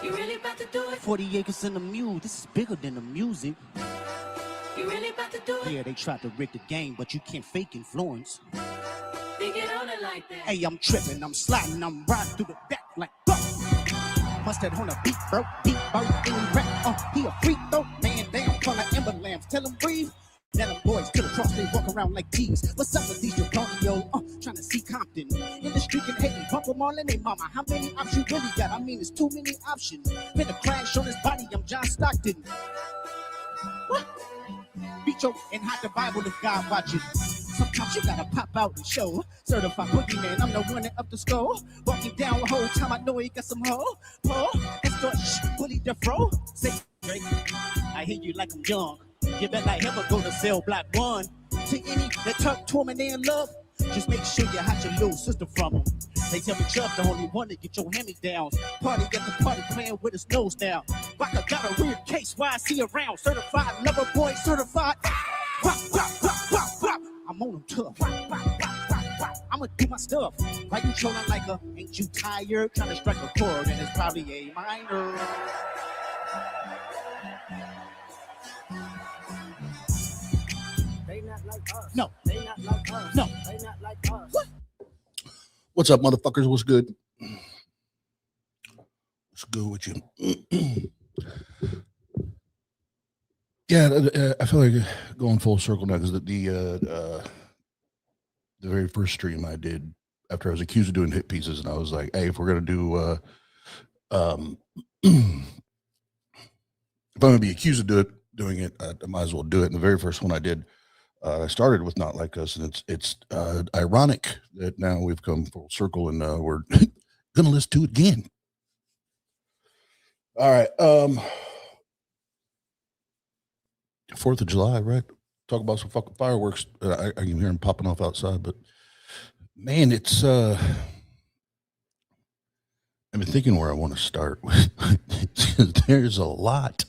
You really about to do it? 40 acres in the mule. This is bigger than the music. You really about to do it? Yeah, they tried to rig the game, but you can't fake influence. They get on it like that. Hey, I'm tripping, I'm sliding, I'm riding through the back like go. Mustard on a beat, bro, any rap. He a freak though, man down, call like Blam-Blam. Tell him breathe. Let them boys to the cross, they walk around like thieves. What's up with these Dragonio? Trying to see Compton. In the street can hate me, bump them all in they mama. How many options you really got? I mean, it's too many options. Finna crash on his body, I'm John Stockton. What? Beat your and hide the Bible if God watches. Sometimes you gotta pop out and show. Certified boogeyman, I'm the one that up the skull. Walking down the whole time, I know he got some hoe. Paul, escort, bully the fro. Say, Drake, I hear you like I'm young. You bet like ever go to cell block 1. To any that talk to him and they in love, just make sure you hide your little sister from him. They tell me Chuck the only one to get your hand-me-downs. Party at the party playing with his nose down. Baka got a weird case, why is he around? Certified lover boy, certified. Wop, wop, wop, wop, wop. I'm on him tough. Wop, wop, wop, wop, wop. I'ma do my stuff. Why you trolling like a, ain't you tired? Trying to strike a chord and it's probably a minor. They not like us. No. They not like us. No. They not like us. What? What's up, motherfuckers? What's good? What's good with you? Yeah, I feel like going full circle now because the very first stream I did after I was accused of doing hit pieces, and I was like, hey, if we're gonna do if I'm gonna be accused of doing it, I might as well do it. And the very first one I did, I started with Not Like Us, and it's ironic that now we've come full circle and we're gonna listen to it again. All right, 4th of July, right? Talk about some fucking fireworks. I can hear them popping off outside, but man, it's I've been thinking where I want to start. There's a lot.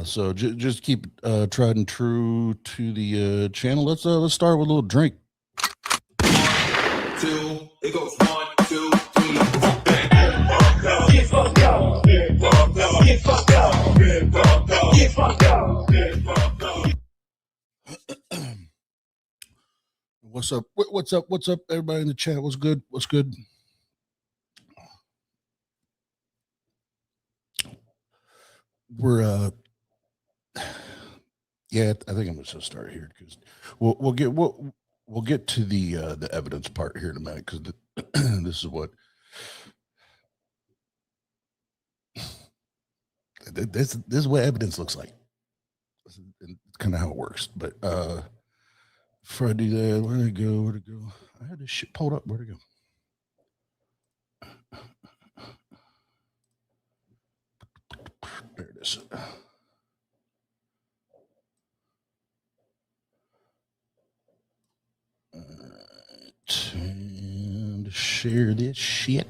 So just keep tried and true to the channel. Let's start with a little drink. 2, it goes 1, 2, 3, 4, bang. Get fucked up, get fucked up, get fucked up, get fucked up, get fucked up, get fucked up. What's up? What's up? What's up? Everybody in the chat. What's good? What's good? We're yeah, I think I'm just gonna start here because we'll get to the evidence part here in a minute because this is what this is what evidence looks like. It's kind of how it works. But before I do that, where'd it go? Where'd it go? I had this shit pulled up. Where'd it go? There it is. And share this shit.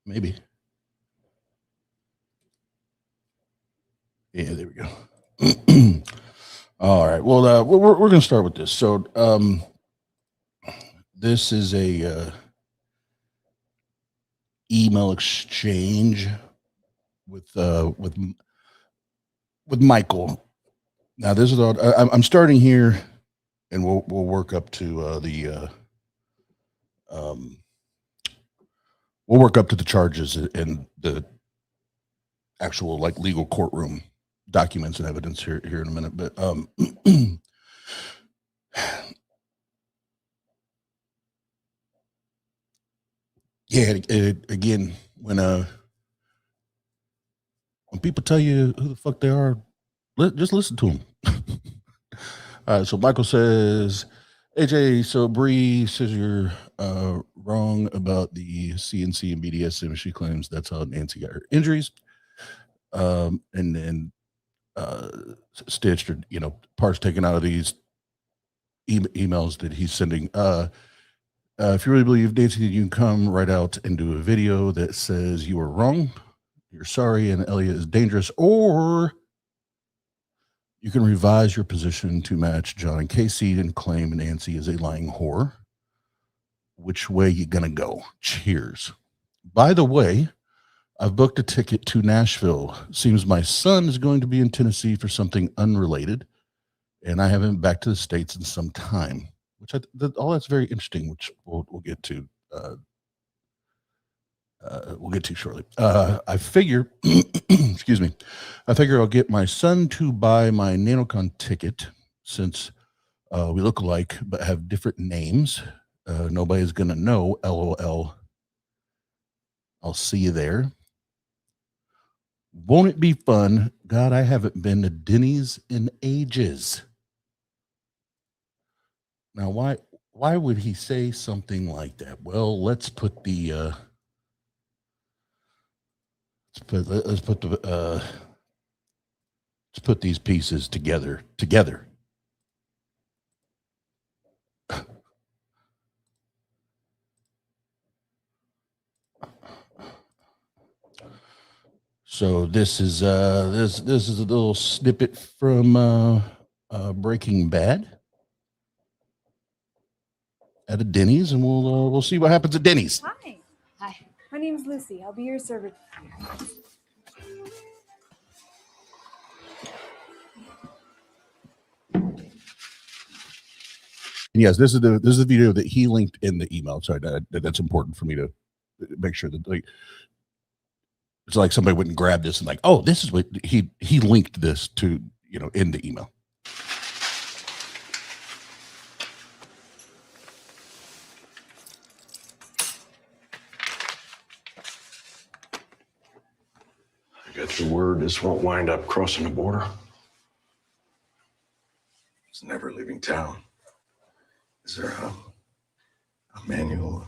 Maybe. Yeah, there we go. All right. Well, we're going to start with this. So, this is a email exchange with Michael. Now, this is I'm starting here, and we'll work up to we'll work up to the charges and the actual like legal courtroom documents and evidence here in a minute. But yeah, again, when people tell you who the fuck they are, just listen to them. All right, so Michael says, AJ, so Bree says you're wrong about the CNC and BDSM. She claims that's how Nancy got her injuries. And then stitched or, parts taken out of these emails that he's sending. If you really believe Nancy, you can come right out and do a video that says you were wrong. you're sorry and Elliot is dangerous, or you can revise your position to match John and Casey and claim Nancy is a lying whore. Which way you gonna go? Cheers. By the way, I've booked a ticket to Nashville. Seems my son is going to be in Tennessee for something unrelated, and I haven't been back to the States in some time, which all that's very interesting, which we'll get to. We'll get to shortly. I figure, excuse me, I figure I'll get my son to buy my NanoCon ticket since we look alike but have different names. Nobody's gonna know. LOL. I'll see you there. Won't it be fun? God, I haven't been to Denny's in ages. Now, why would he say something like that? Well, let's put the let's put these pieces together. So this is this is a little snippet from Breaking Bad at a Denny's, and we'll see what happens at Denny's. Hi. Hi. My name is Lucy. I'll be your server. Yes, this is the video that he linked in the email. Sorry, that's important for me to make sure that like it's like somebody wouldn't grab this and like, oh, this is what he linked this to, in the email. I got the word this won't wind up crossing the border. It's never leaving town. Is there a manual,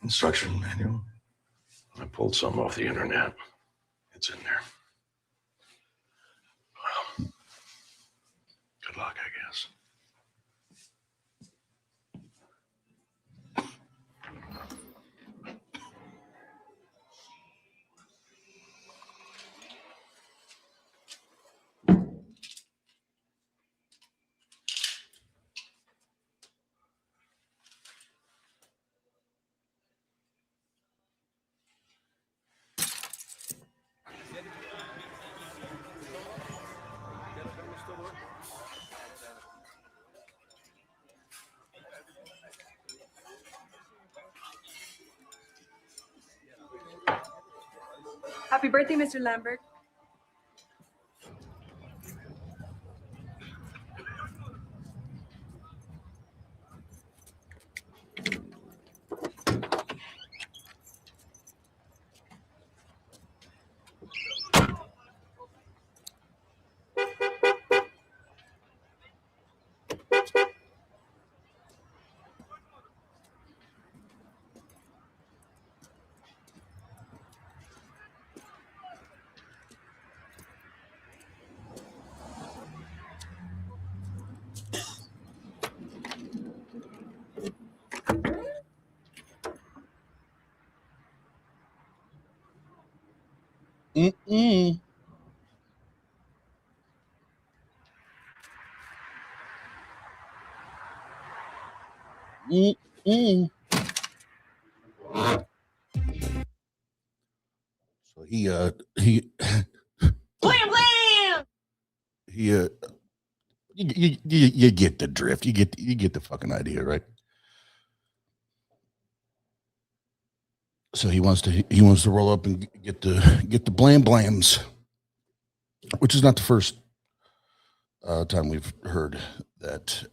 instruction manual? I pulled some off the internet. It's in there. Well, good luck, I guess. Happy birthday, Mr. Lambert. Mm-mm. Mm-mm. So he Blam-Blam! he you get the drift. You get the fucking idea, right? So he wants to roll up and get the Blam-Blams, which is not the first time we've heard that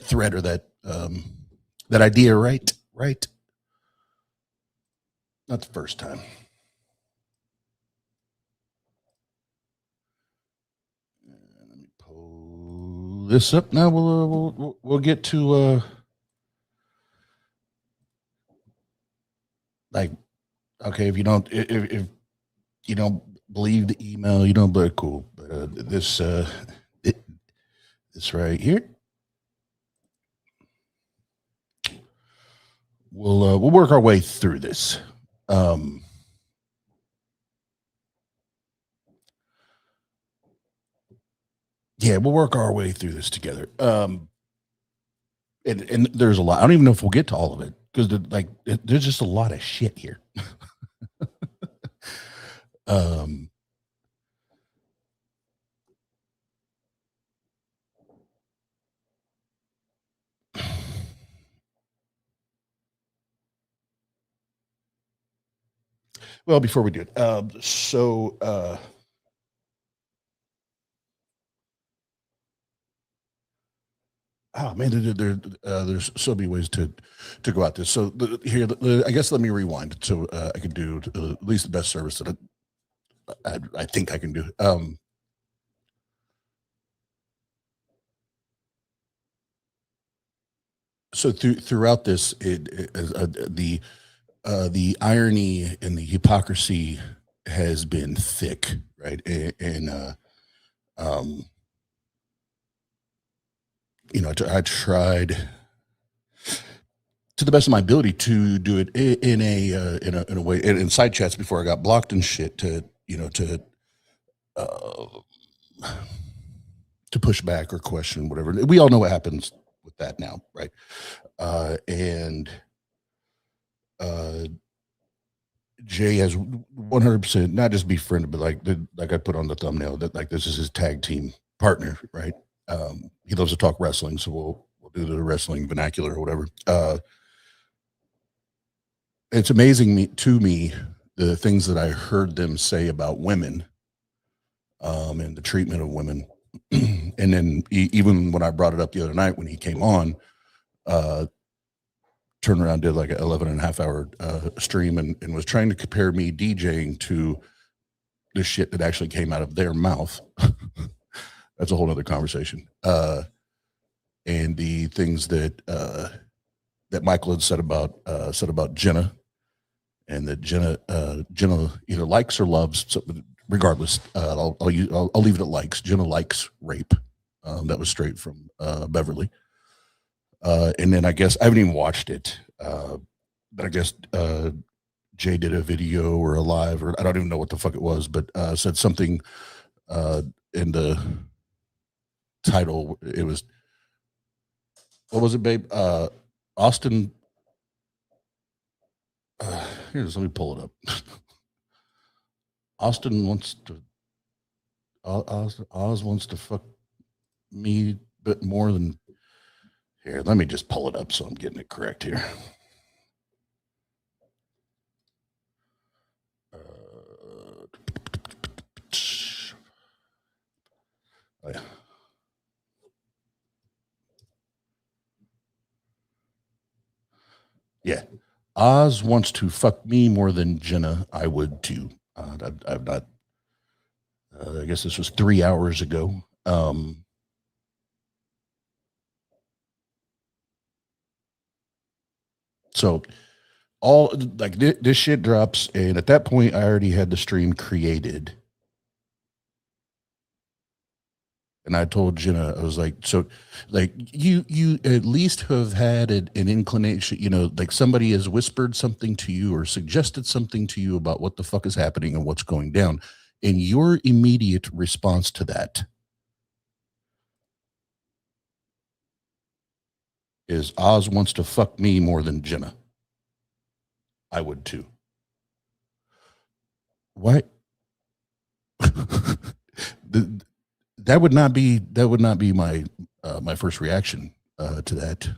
threat or that idea, right? Not the first time. Let me pull this up now. We'll get to like, okay, if you don't believe the email, but cool. But this right here, we'll work our way through this. yeah, we'll work our way through this together. And there's a lot. I don't even know if we'll get to all of it because there's just a lot of shit here. um, well, before we do it, oh man, there's so many ways to go at this. So I guess let me rewind so I can do at least the best service that I think I can do. So throughout this, the irony and the hypocrisy has been thick, right? And um, I tried to the best of my ability to do it in a way, and in side chats before I got blocked and shit uh, to push back or question whatever. We all know what happens with that now, right? And Jay has 100% not just befriended, but like I put on the thumbnail that like this is his tag team partner, right? He loves to talk wrestling, so we'll do the wrestling vernacular or whatever. It's amazing to me the things that I heard them say about women, and the treatment of women. And then even when I brought it up the other night when he came on, turned around, did like an 11.5 hour stream and was trying to compare me DJing to the shit that actually came out of their mouth. That's a whole other conversation. And the things that Michael had said about Jenna, and that Jenna either likes or loves. So regardless, I'll leave it at likes. Jenna likes rape. That was straight from Beverly. And then I guess I haven't even watched it, but I guess Jay did a video or a live, or I don't even know what the fuck it was, but said something in the title. It was, what was it, babe? Austin. Let me pull it up. Austin wants to. Oz wants to fuck me a bit more than. Here, let me just pull it up so I'm getting it correct here. Oh, yeah. Yeah. Oz wants to fuck me more than Jenna. I would too. I've not. I guess this was 3 hours ago. So all like this shit drops, and at that point, I already had the stream created. And I told Jenna, I was like, so like you at least have had an inclination, like somebody has whispered something to you or suggested something to you about what the fuck is happening and what's going down. And your immediate response to that is Oz wants to fuck me more than Jenna. I would too. Why? That would not be my my first reaction to that.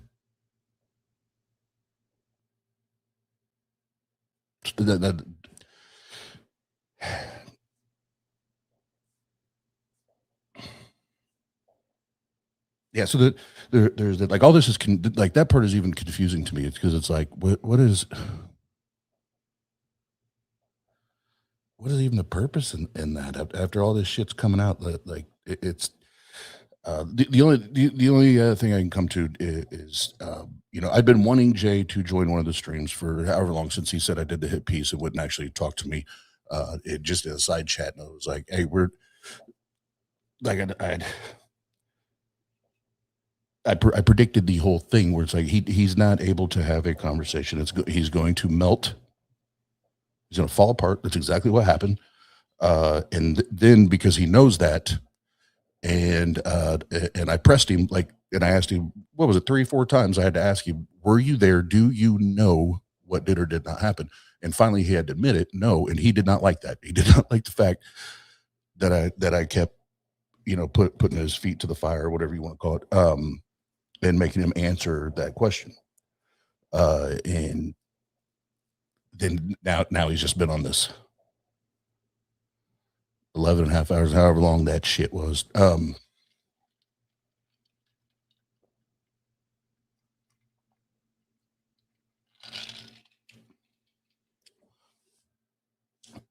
Yeah, so there's that, like all this is like that part is even confusing to me. It's because it's like what is even the purpose in that after all this shit's coming out, like it's the only thing I can come to is I've been wanting Jay to join one of the streams for however long since he said I did the hit piece and wouldn't actually talk to me. It just in a side chat, and I was like, hey, we're like I predicted the whole thing where it's like he's not able to have a conversation. He's going to melt. He's going to fall apart. That's exactly what happened. And then because he knows that, And I pressed him and I asked him, what was it, 3-4 times I had to ask him, were you there? Do you know what did or did not happen? And finally he had to admit it, no. And he did not like that. He did not like the fact that I kept, putting his feet to the fire or whatever you want to call it, and making him answer that question. And then now he's just been on this 11 and a half hours, however long that shit was.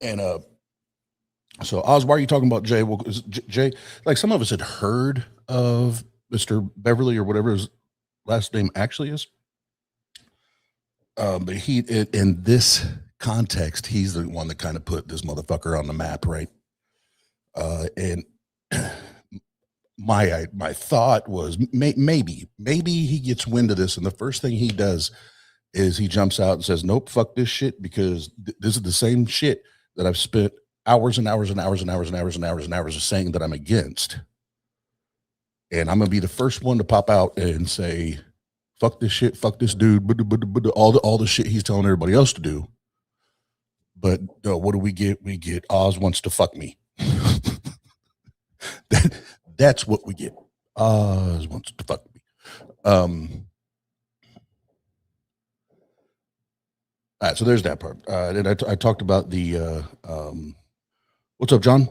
And so Oz, why are you talking about Jay? Well, Jay, like some of us had heard of Mr. Beverly or whatever his last name actually is. But in this context, he's the one that kind of put this motherfucker on the map, right? And my thought was maybe he gets wind of this, and the first thing he does is he jumps out and says, "Nope, fuck this shit," because this is the same shit that I've spent hours and hours and hours and hours and hours and hours and hours of saying that I'm against. And I'm gonna be the first one to pop out and say, fuck this shit, fuck this dude, all the shit he's telling everybody else to do. But what do we get? We get Oz wants to fuck me. That's what we get. Oz wants to fuck me. All right, so there's that part. And I talked about the what's up, John?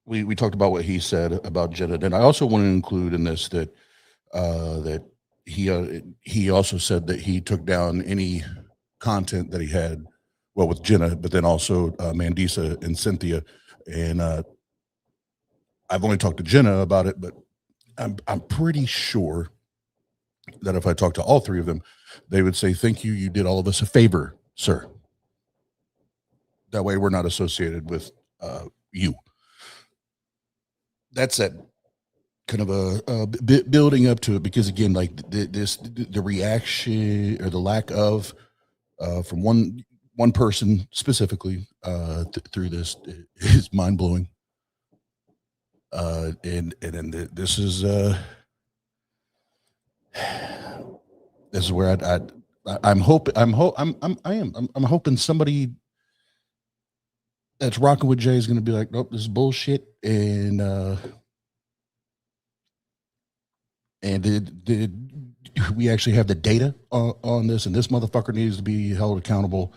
We talked about what he said about Jenna, and I also want to include in this that that he also said that he took down any content that he had, well, with Jenna, but then also Mandisa and Cynthia, and I've only talked to Jenna about it, but I'm pretty sure that if I talked to all three of them, they would say, "Thank you, you did all of us a favor, sir." That way, we're not associated with you. That's that kind of a bit building up to it, because again, like the reaction or the lack of from one person specifically through this is mind blowing. And then this is where I'm hoping somebody that's rocking with Jay is going to be like, nope, this is bullshit. And did we actually have the data on this? And this motherfucker needs to be held accountable.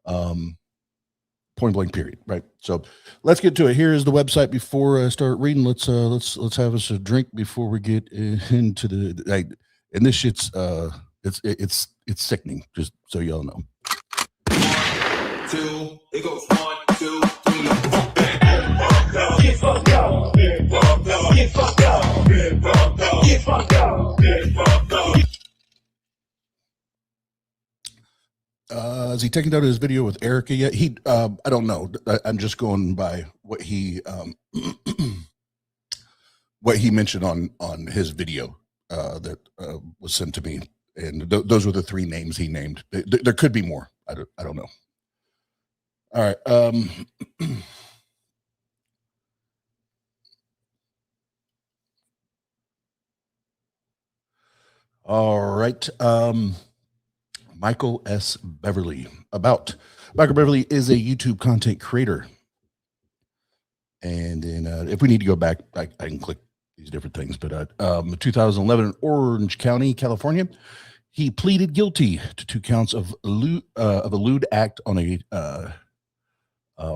Point blank, period. Right. So let's get to it. Here is the website. Before I start reading, let's have us a drink before we get into the. And this shit's it's sickening. Just so y'all know. 2, it goes 1, 2, 3, 4, bang. Get fucked up. Get fucked up. Get fucked up. Get fucked up. Get fucked up. Get fucked up. Has he taken down his video with Erica yet? I don't know. I'm just going by what he what he mentioned on his video that was sent to me, and those were the 3 names he named. There could be more. I don't know. All right. All right. Michael S. Beverly. Michael Beverly is a YouTube content creator. And then if we need to go back, I can click these different things. But 2011 in Orange County, California, he pleaded guilty to 2 counts of a lewd act on a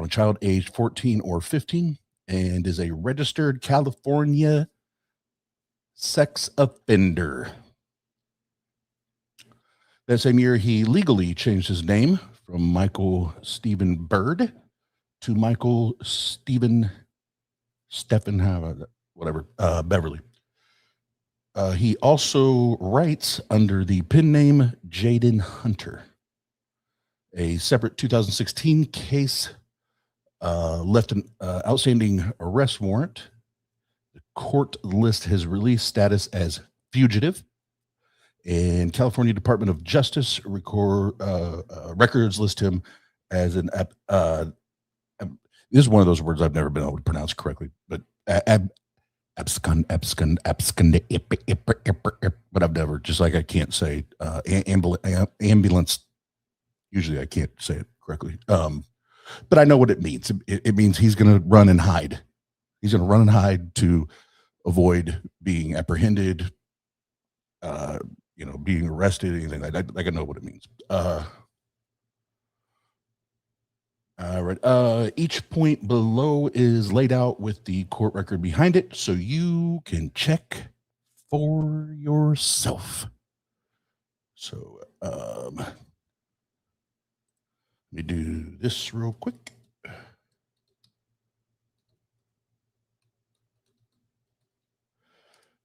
child aged 14 or 15, and is a registered California sex offender. That same year, he legally changed his name from Michael Stephen Bird to Michael Stephen Beverly. He also writes under the pen name Jaden Hunter. A separate 2016 case left an outstanding arrest warrant. The court lists his release status as fugitive, and California Department of Justice records list him as an This is one of those words I've never been able to pronounce correctly, but abscond, but I've never, just like I can't say ambulance. Usually I can't say it correctly. But I know what it means. It means he's going to run and hide. He's going to run and hide to avoid being apprehended, being arrested, anything like that. Like I know what it means. All right. Each point below is laid out with the court record behind it, so you can check for yourself. So let me do this real quick.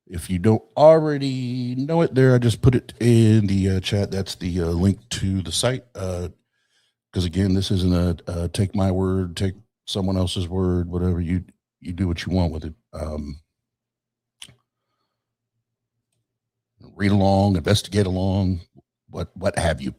If you don't already know it there, I just put it in the chat. That's the link to the site. Because again, this isn't a take my word, take someone else's word, whatever. You do what you want with it. Read along, investigate along, what have you.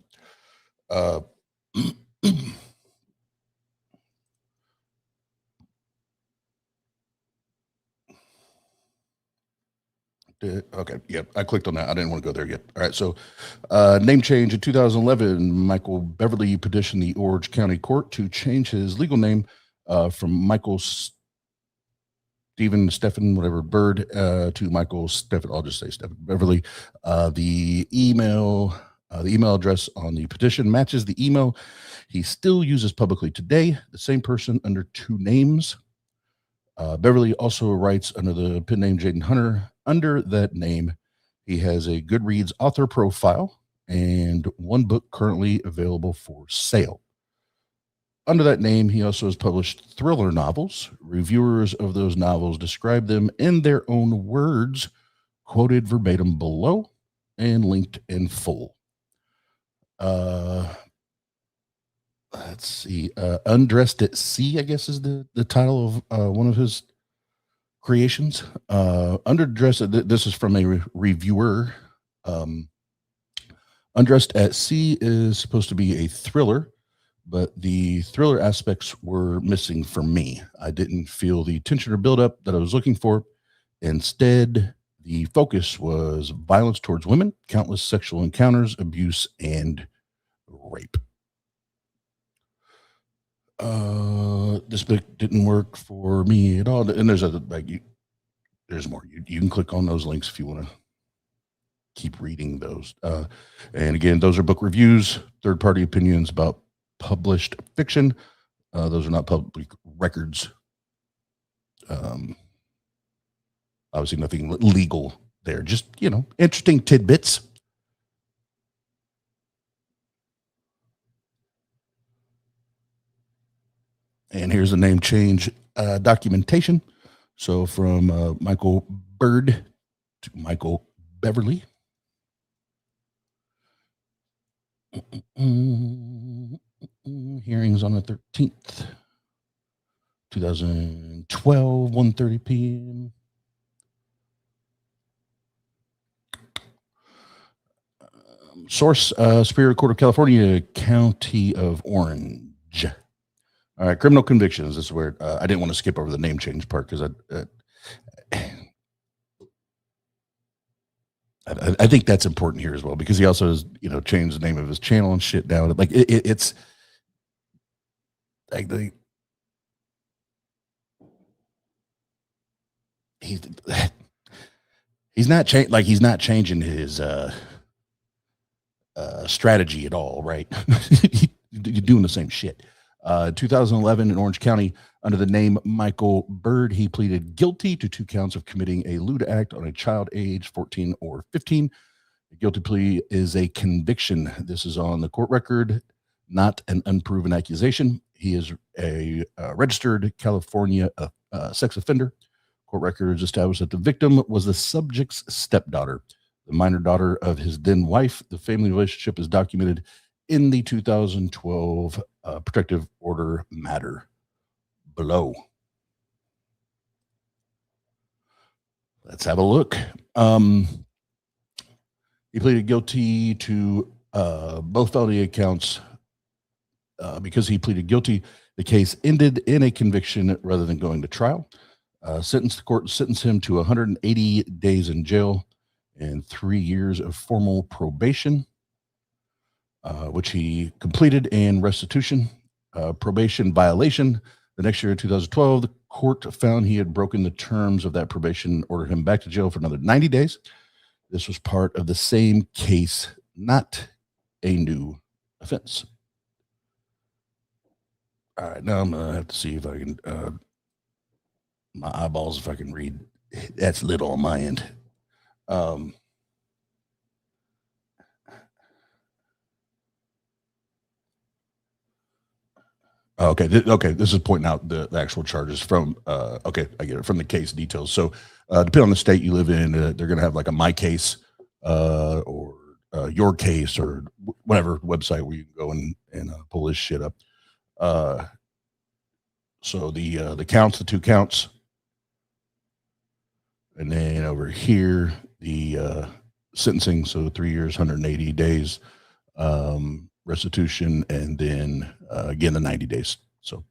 Okay, yep, I clicked on that. I didn't want to go there yet. All right, so name change in 2011, Michael Beverly petitioned the Orange County Court to change his legal name from Michael Stephen, whatever, Bird, to Michael Stephen, I'll just say Stephen Beverly. The email address on the petition matches the email he still uses publicly today, the same person under two names. Beverly also writes under the pen name Jaden Hunter. Under that name, he has a Goodreads author profile and one book currently available for sale. Under that name, he also has published thriller novels. Reviewers of those novels describe them in their own words, quoted verbatim below and linked in full. Let's see. Undressed at Sea, I guess, is the title of one of his creations. Underdressed, this is from a reviewer. Undressed at Sea is supposed to be a thriller, but the thriller aspects were missing for me. I didn't feel the tension or buildup that I was looking for. Instead, the focus was violence towards women, countless sexual encounters, abuse, and rape. This book didn't work for me at all. And there's there's more. You can click on those links if you want to keep reading those. And again, those are book reviews, third-party opinions about published fiction. Those are not public records. Obviously nothing legal there. Just, interesting tidbits. And here's the name change documentation. So from Michael Bird to Michael Beverly. Hearings on the 13th, 2012, 1:30 p.m. Source, Superior Court of California, County of Orange. All right, criminal convictions. This is where I didn't want to skip over the name change part because I think that's important here as well, because he also has, changed the name of his channel and shit down. Like it's like he's not changing his strategy at all, right? You're doing the same shit. 2011 in Orange County, under the name Michael Bird, he pleaded guilty to 2 counts of committing a lewd act on a child age 14 or 15. The guilty plea is a conviction. This is on the court record, not an unproven accusation. He is a registered California sex offender. Court records established that the victim was the subject's stepdaughter, the minor daughter of his then wife. The family relationship is documented in the 2012 protective order matter below. Let's have a look. He pleaded guilty to both felony accounts Because he pleaded guilty, the case ended in a conviction rather than going to trial. The court sentenced him to 180 days in jail and 3 years of formal probation, which he completed, and restitution. Probation violation. The next year, in 2012, the court found he had broken the terms of that probation and ordered him back to jail for another 90 days. This was part of the same case, not a new offense. All right, now I'm going to have to see if I can, my eyeballs, if I can read. That's little on my end. Okay, this is pointing out the actual charges from, okay, I get it, from the case details. So depending on the state you live in, they're going to have like a my case or your case or whatever website where you can go and pull this shit up. So the counts, the 2 counts, and then over here, the sentencing, so 3 years, 180 days, restitution, and then again the 90 days. So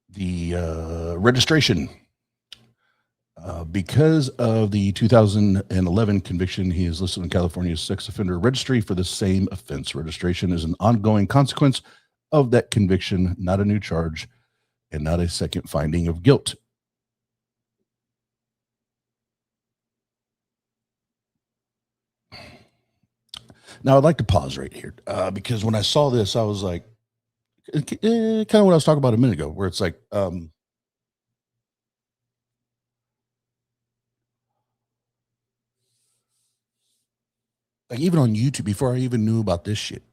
the registration, because of the 2011 conviction, he is listed in California's sex offender registry for the same offense. Registration is an ongoing consequence of that conviction, not a new charge, and not a second finding of guilt. Now, I'd like to pause right here because when I saw this, I was like, kind of what I was talking about a minute ago, where it's like, even on YouTube, before I even knew about this shit,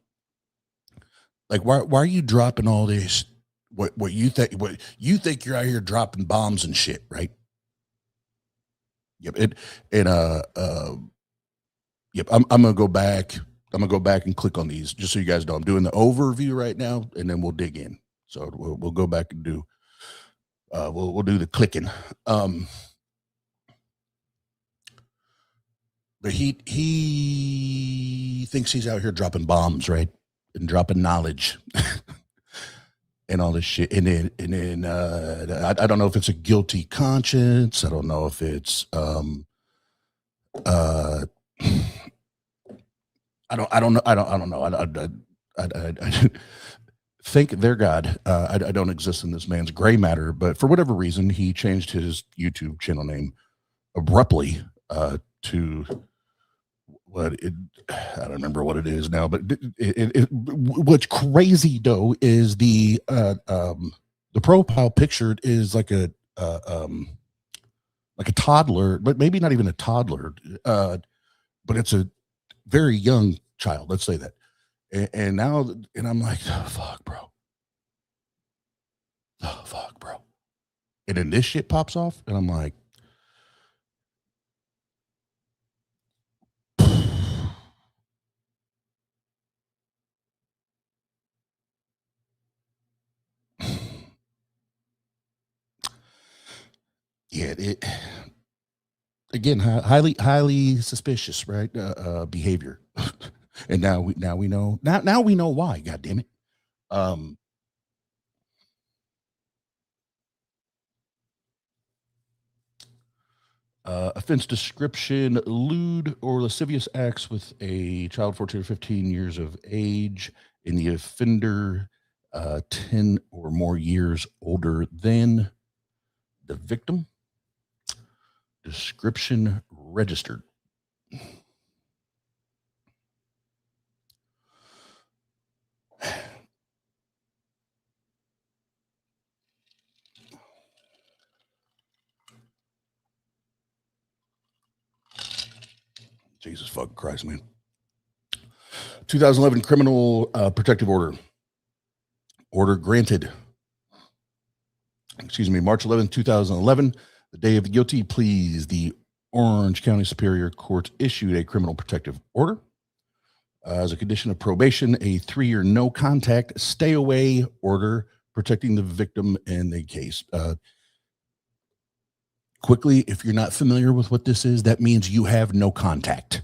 like, why are you dropping all this? What you think you're out here dropping bombs and shit, right? Yep. Yep. I'm gonna go back. I'm gonna go back and click on these just so you guys know. I'm doing the overview right now, and then we'll dig in. So we'll go back and do. We'll do the clicking. But he thinks he's out here dropping bombs, right, and dropping knowledge. And all this shit, and then I don't know if it's a guilty conscience. I don't know if it's I don't know. I thank their God. I don't exist in this man's gray matter, but for whatever reason, he changed his YouTube channel name abruptly to what it. I don't remember what it is now, but what's crazy though is the profile pictured is like a toddler, but maybe not even a toddler, but it's a very young child. Let's say that. And now, and I'm like, oh, fuck, bro. Oh, fuck, bro. And then this shit pops off, and I'm like, yeah, it again, highly suspicious, right? Behavior. And now we know why. God damn it. Offense description: lewd or lascivious acts with a child 14 or 15 years of age, in the offender 10 or more years older than the victim. Description registered. Jesus fucking Christ, man. 2011 criminal protective order. Order granted. Excuse me, March 11th, 2011, the day of the guilty pleas, the Orange County Superior Court issued a criminal protective order. As a condition of probation, a 3-year no contact stay away order protecting the victim in the case. Quickly, if you're not familiar with what this is, that means you have no contact.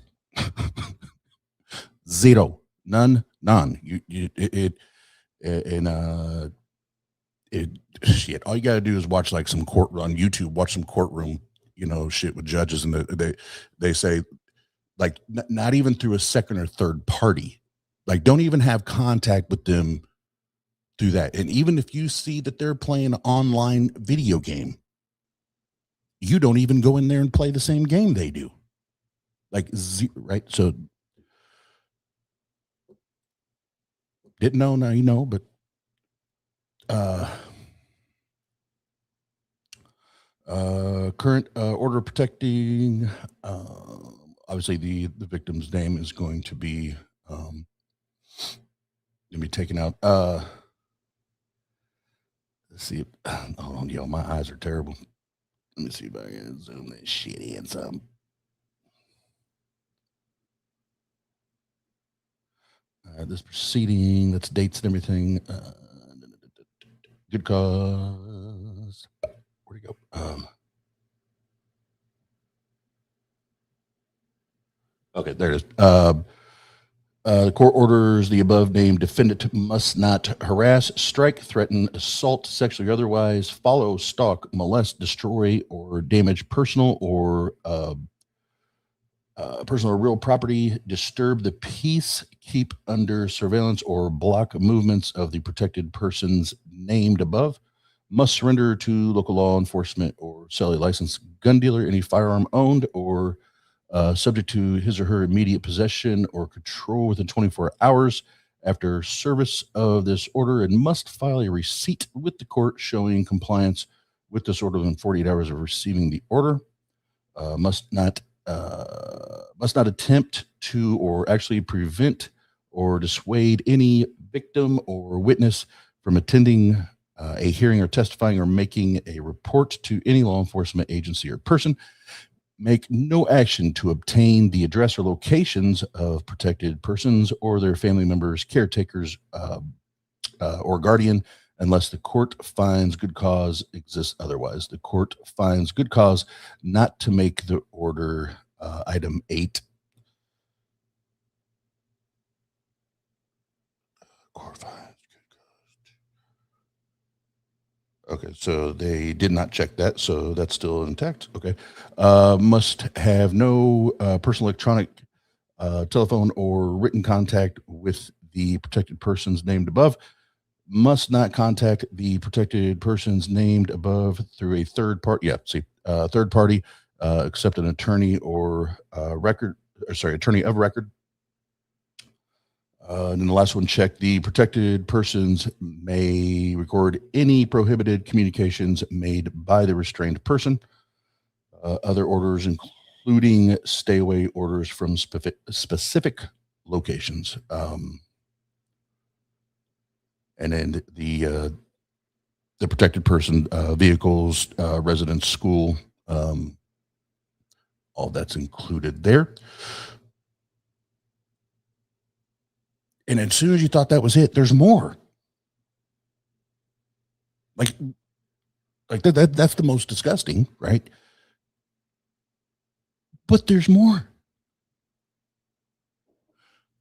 Zero. None. Shit. All you got to do is watch like some court on YouTube, watch some courtroom, shit with judges. And they say like, not even through a second or third party, like don't even have contact with them through that. And even if you see that they're playing an online video game, you don't even go in there and play the same game they do. Like, right? So didn't know, now you know, but current order protecting, obviously the victim's name is going to be taken out. Let's see. Hold on, yo, my eyes are terrible. Let me see if I can zoom this shit in some. This proceeding, that's dates and everything. Good cause. Where'd it go? Okay, there it is. The court orders the above named defendant must not harass, strike, threaten, assault, sexually or otherwise, follow, stalk, molest, destroy, or damage personal or real property, disturb the peace, keep under surveillance, or block movements of the protected persons named above, must surrender to local law enforcement or sell a licensed gun dealer any firearm owned or subject to his or her immediate possession or control within 24 hours after service of this order, and must file a receipt with the court showing compliance with this order within 48 hours of receiving the order. Must not attempt to or actually prevent or dissuade any victim or witness from attending a hearing or testifying or making a report to any law enforcement agency or person. Make no action to obtain the address or locations of protected persons or their family members, caretakers, or guardian unless the court finds good cause exists otherwise. The court finds good cause not to make the order. Item 8. Court finds good cause. Okay, so they did not check that, so that's still intact. Okay. Must have no personal electronic, telephone, or written contact with the protected persons named above. Must not contact the protected persons named above through a third party. Yeah, see, third party, except an attorney or attorney of record. And then the last one, check the protected persons may record any prohibited communications made by the restrained person. Other orders, including stay away orders from specific locations. And then the protected person, vehicles, residence, school, all that's included there. And as soon as you thought that was it, there's more. Like that's the most disgusting, right? But there's more.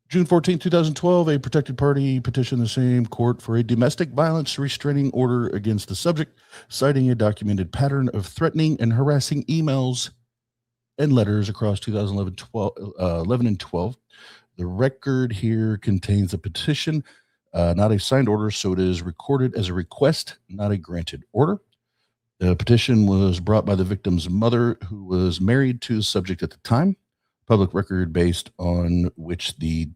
June 14, 2012, a protected party petitioned the same court for a domestic violence restraining order against the subject, citing a documented pattern of threatening and harassing emails and letters across 2011 and 12. The record here contains a petition, not a signed order, so it is recorded as a request, not a granted order. The petition was brought by the victim's mother, who was married to the subject at the time. Public record based on which the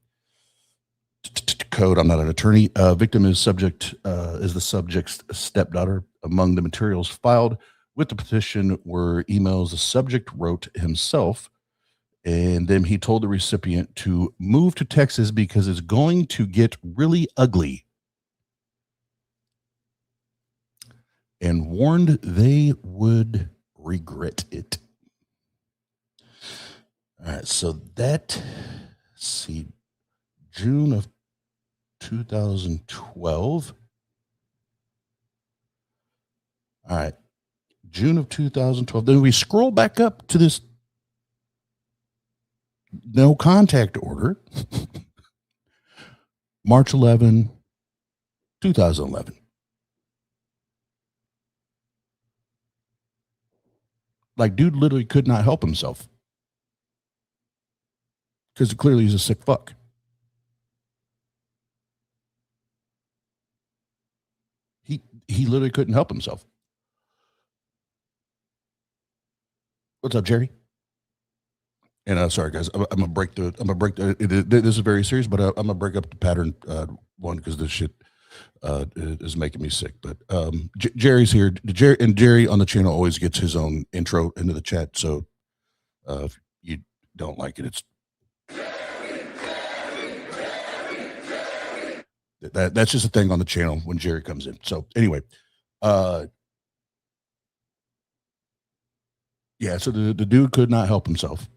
code, I'm not an attorney, victim is the subject's stepdaughter. Among the materials filed with the petition were emails the subject wrote himself, and then he told the recipient to move to Texas because it's going to get really ugly, and warned they would regret it. All right, so let's see, June of 2012. All right, June of 2012. Then we scroll back up to this no contact order. March 11, 2011. Like, dude literally could not help himself because clearly he's a sick fuck. He literally couldn't help himself. What's up, Jerry? And sorry, guys, I'm gonna break the. I'm gonna break the. This is very serious, but I'm gonna break up the pattern one because this shit is making me sick. But Jerry's here. Jerry on the channel always gets his own intro into the chat. So if you don't like it, it's that's just a thing on the channel when Jerry comes in. So anyway, yeah. So the dude could not help himself.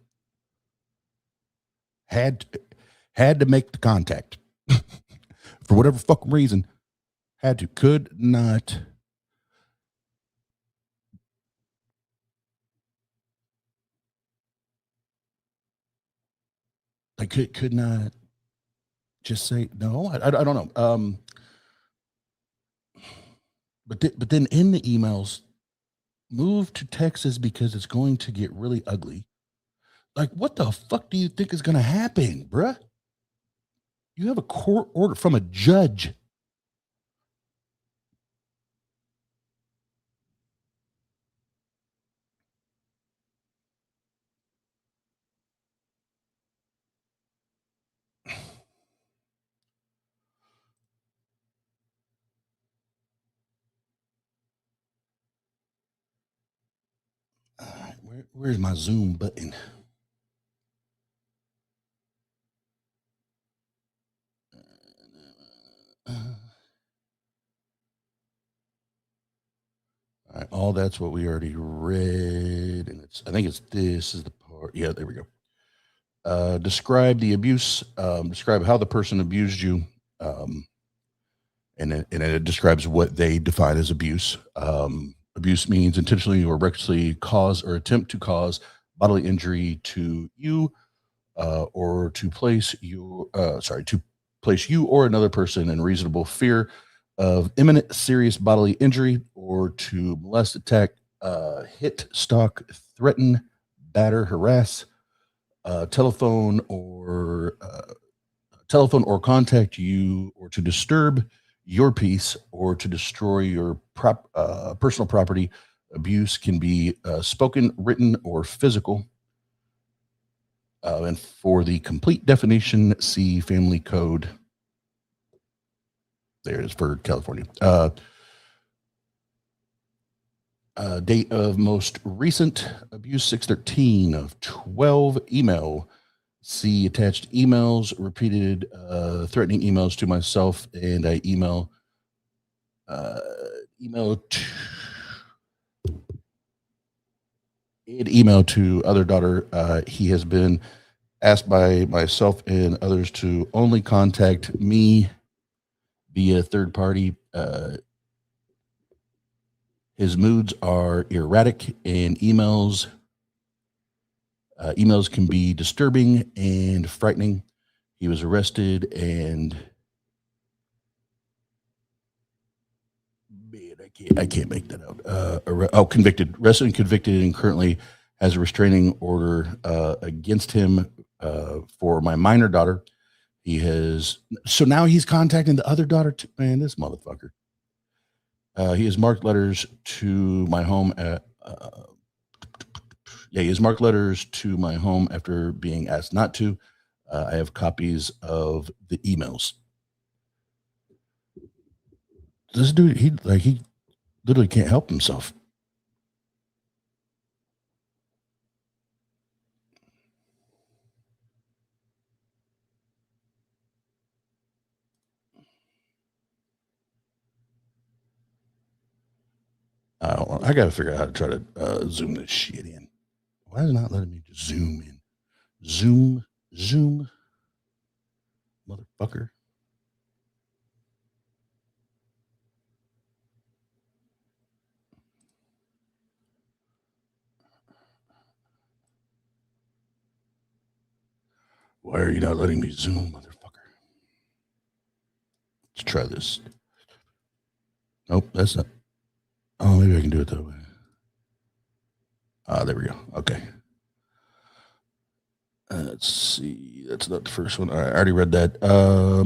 Had to make the contact for whatever fucking reason. Had to, could not. I could not just say no. I don't know. But then in the emails, move to Texas because it's going to get really ugly. Like, what the fuck do you think is going to happen, bruh? You have a court order from a judge. All right, where's my Zoom button? All right, all that's what we already read, and I think this is the part. Yeah, there we go. Describe the abuse. Describe how the person abused you, and it describes what they define as abuse. Abuse means intentionally or recklessly cause or attempt to cause bodily injury to you, or to place you or another person in reasonable fear of imminent serious bodily injury, or to molest, attack, hit, stalk, threaten, batter, harass, telephone or contact you, or to disturb your peace, or to destroy your personal property. Abuse can be spoken, written, or physical. And for the complete definition, see Family Code. There it is for California. Date of most recent abuse 6/13 of 12. Email. See attached emails. Repeated threatening emails to myself, and I email to other daughter. He has been asked by myself and others to only contact me via third party. His moods are erratic, and emails can be disturbing and frightening. He was arrested and man, I can't make that out. Convicted, arrested and convicted, and currently has a restraining order against him for my minor daughter. So now he's contacting the other daughter too. Man, this motherfucker. He has marked letters to my home he has marked letters to my home after being asked not to. I have copies of the emails. This dude, he literally can't help himself. I got to figure out how to try to zoom this shit in. Why is it not letting me just zoom in? Zoom, motherfucker. Why are you not letting me zoom, motherfucker? try this. Nope, that's not. Oh, maybe I can do it that way. There we go. Okay. Let's see. That's not the first one. All right, I already read that. All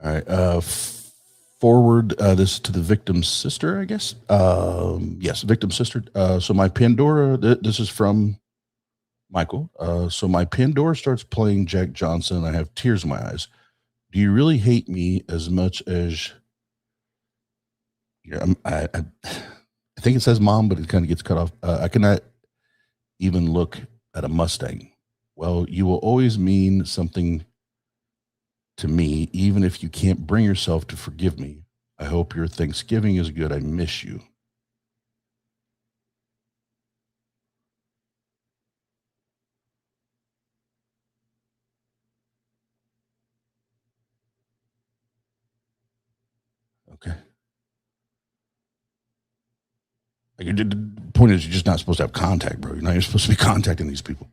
right. Forward this to the victim's sister, I guess. Yes, victim's sister. So my Pandora. This is from Michael. So my Pandora starts playing Jack Johnson. I have tears in my eyes. Do you really hate me as much as? Yeah, I think it says mom, but it kind of gets cut off. I cannot even look at a Mustang. Well, you will always mean something to me, even if you can't bring yourself to forgive me. I hope your Thanksgiving is good. I miss you. Okay. Like, the point is, you're just not supposed to have contact, bro. You're not even supposed to be contacting these people.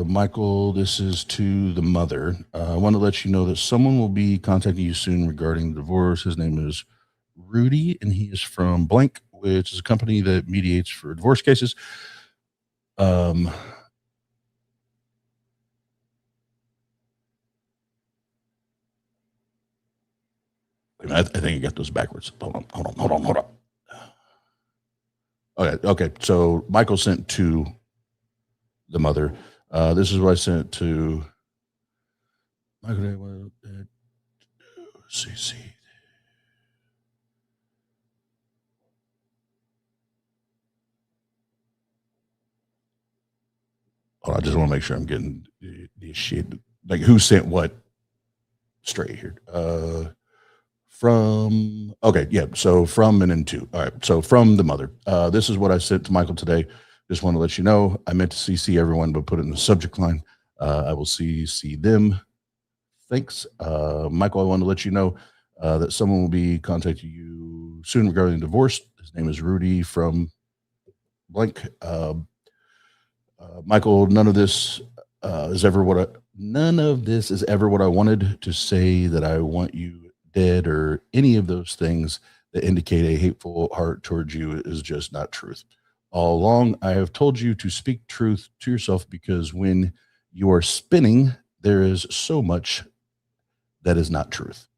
Michael, this is to the mother. I want to let you know that someone will be contacting you soon regarding the divorce. His name is Rudy, and he is from Blank, which is a company that mediates for divorce cases. Um, I think I got those backwards. Hold on. Okay. So Michael sent to the mother. This is what I sent to Michael. CC. Oh, I just want to make sure I'm getting the shit. Like who sent what straight here. From okay, yeah. So from and into. All right. So from the mother. This is what I sent to Michael today. Just want to let you know. I meant to CC everyone, but put it in the subject line. I will see them. Thanks, Michael. I want to let you know that someone will be contacting you soon regarding divorce. His name is Rudy from blank. Michael, none of this is ever what I wanted to say that I want you dead or any of those things that indicate a hateful heart towards you is just not truth. All along, I have told you to speak truth to yourself because when you are spinning, there is so much that is not truth.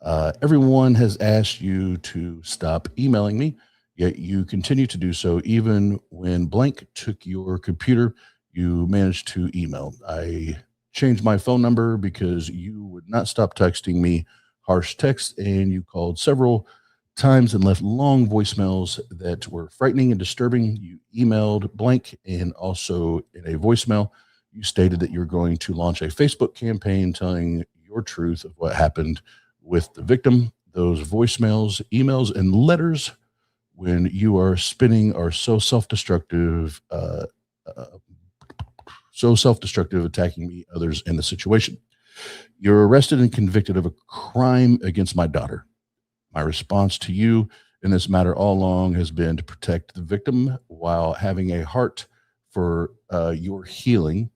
Everyone has asked you to stop emailing me, yet you continue to do so. Even when blank took your computer, you managed to email. I changed my phone number because you would not stop texting me harsh text, and you called several times and left long voicemails that were frightening and disturbing. You emailed blank, and also in a voicemail, you stated that you're going to launch a Facebook campaign telling your truth of what happened with the victim. Those voicemails, emails, and letters when you are spinning are so self-destructive, attacking me, others in the situation. You're arrested and convicted of a crime against my daughter. My response to you in this matter all along has been to protect the victim while having a heart for your healing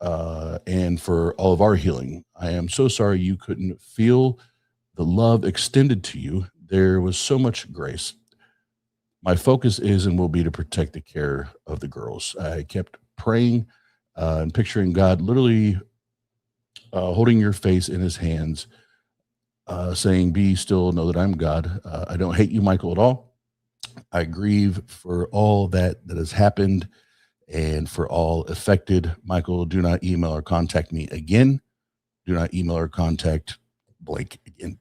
and for all of our healing. I am so sorry you couldn't feel the love extended to you. There was so much grace. My focus is and will be to protect the care of the girls. I kept praying and picturing God literally holding your face in his hands, saying, Be still, know that I'm God. I don't hate you, Michael, at all. I grieve for all that has happened and for all affected. Michael, do not email or contact me again. Do not email or contact Blake again.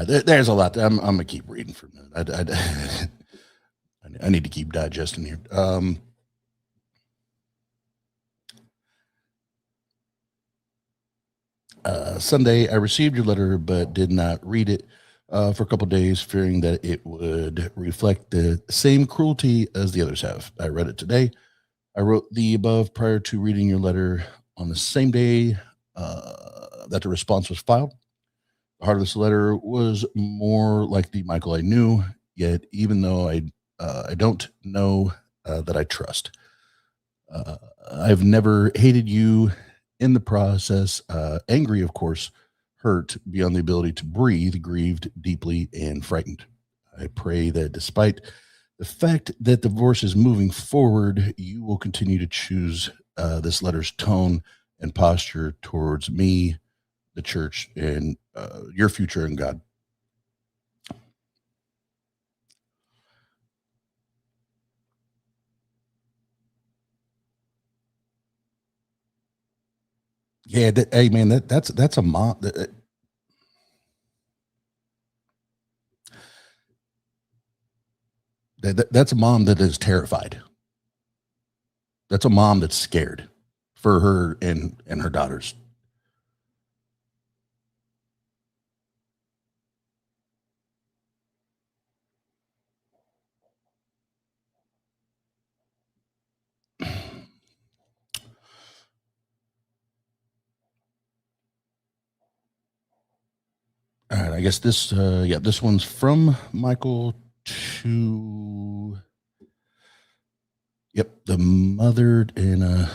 There's a lot. I'm gonna keep reading for a minute. I need to keep digesting here. Sunday, I received your letter, but did not read it for a couple of days, fearing that it would reflect the same cruelty as the others have. I read it today. I wrote the above prior to reading your letter on the same day that the response was filed. The heart of this letter was more like the Michael I knew, yet even though I don't know that I trust. I've never hated you in the process, angry, of course, hurt beyond the ability to breathe, grieved deeply, and frightened. I pray that despite the fact that divorce is moving forward, you will continue to choose this letter's tone and posture towards me, the church, and your future in God. Yeah, hey man, that's a mom. That's a mom that is terrified. That's a mom that's scared for her and her daughters. All right, I guess this this one's from Michael to the mother in I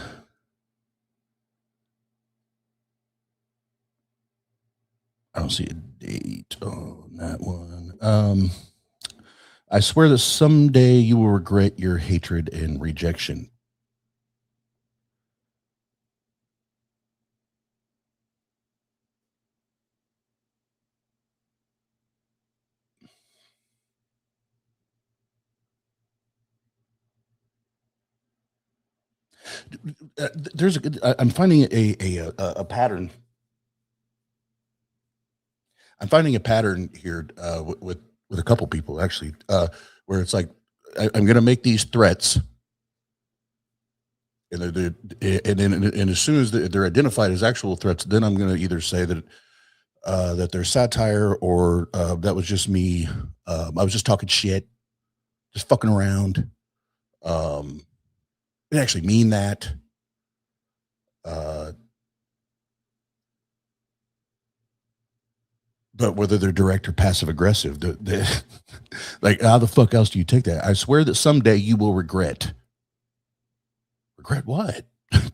don't see a date on that one. I swear that someday you will regret your hatred and rejection. There's I'm finding a pattern. I'm finding a pattern here with a couple people actually, where it's like I'm going to make these threats, and and as soon as they're identified as actual threats, then I'm going to either say that that they're satire or that was just me. I was just talking shit, just fucking around. I didn't actually mean that. But whether they're direct or passive aggressive, like how the fuck else do you take that? I swear that someday you will regret. Regret what? The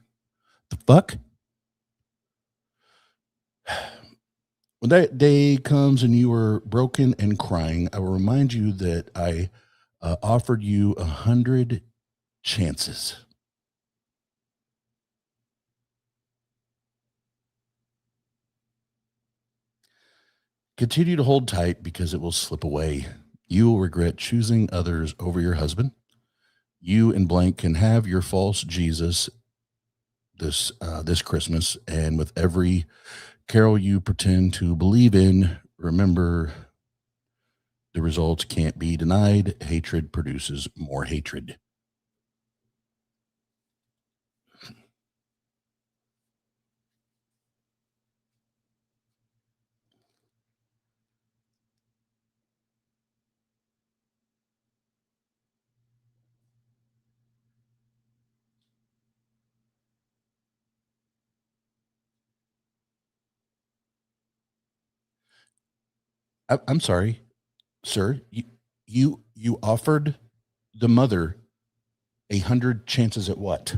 fuck? When that day comes and you are broken and crying, I will remind you that I offered you 100 chances. Continue to hold tight because it will slip away. You will regret choosing others over your husband. You and blank can have your false Jesus this Christmas, and with every carol you pretend to believe in, remember the results can't be denied. Hatred produces more hatred. I'm sorry, sir. You offered the mother 100 chances at what?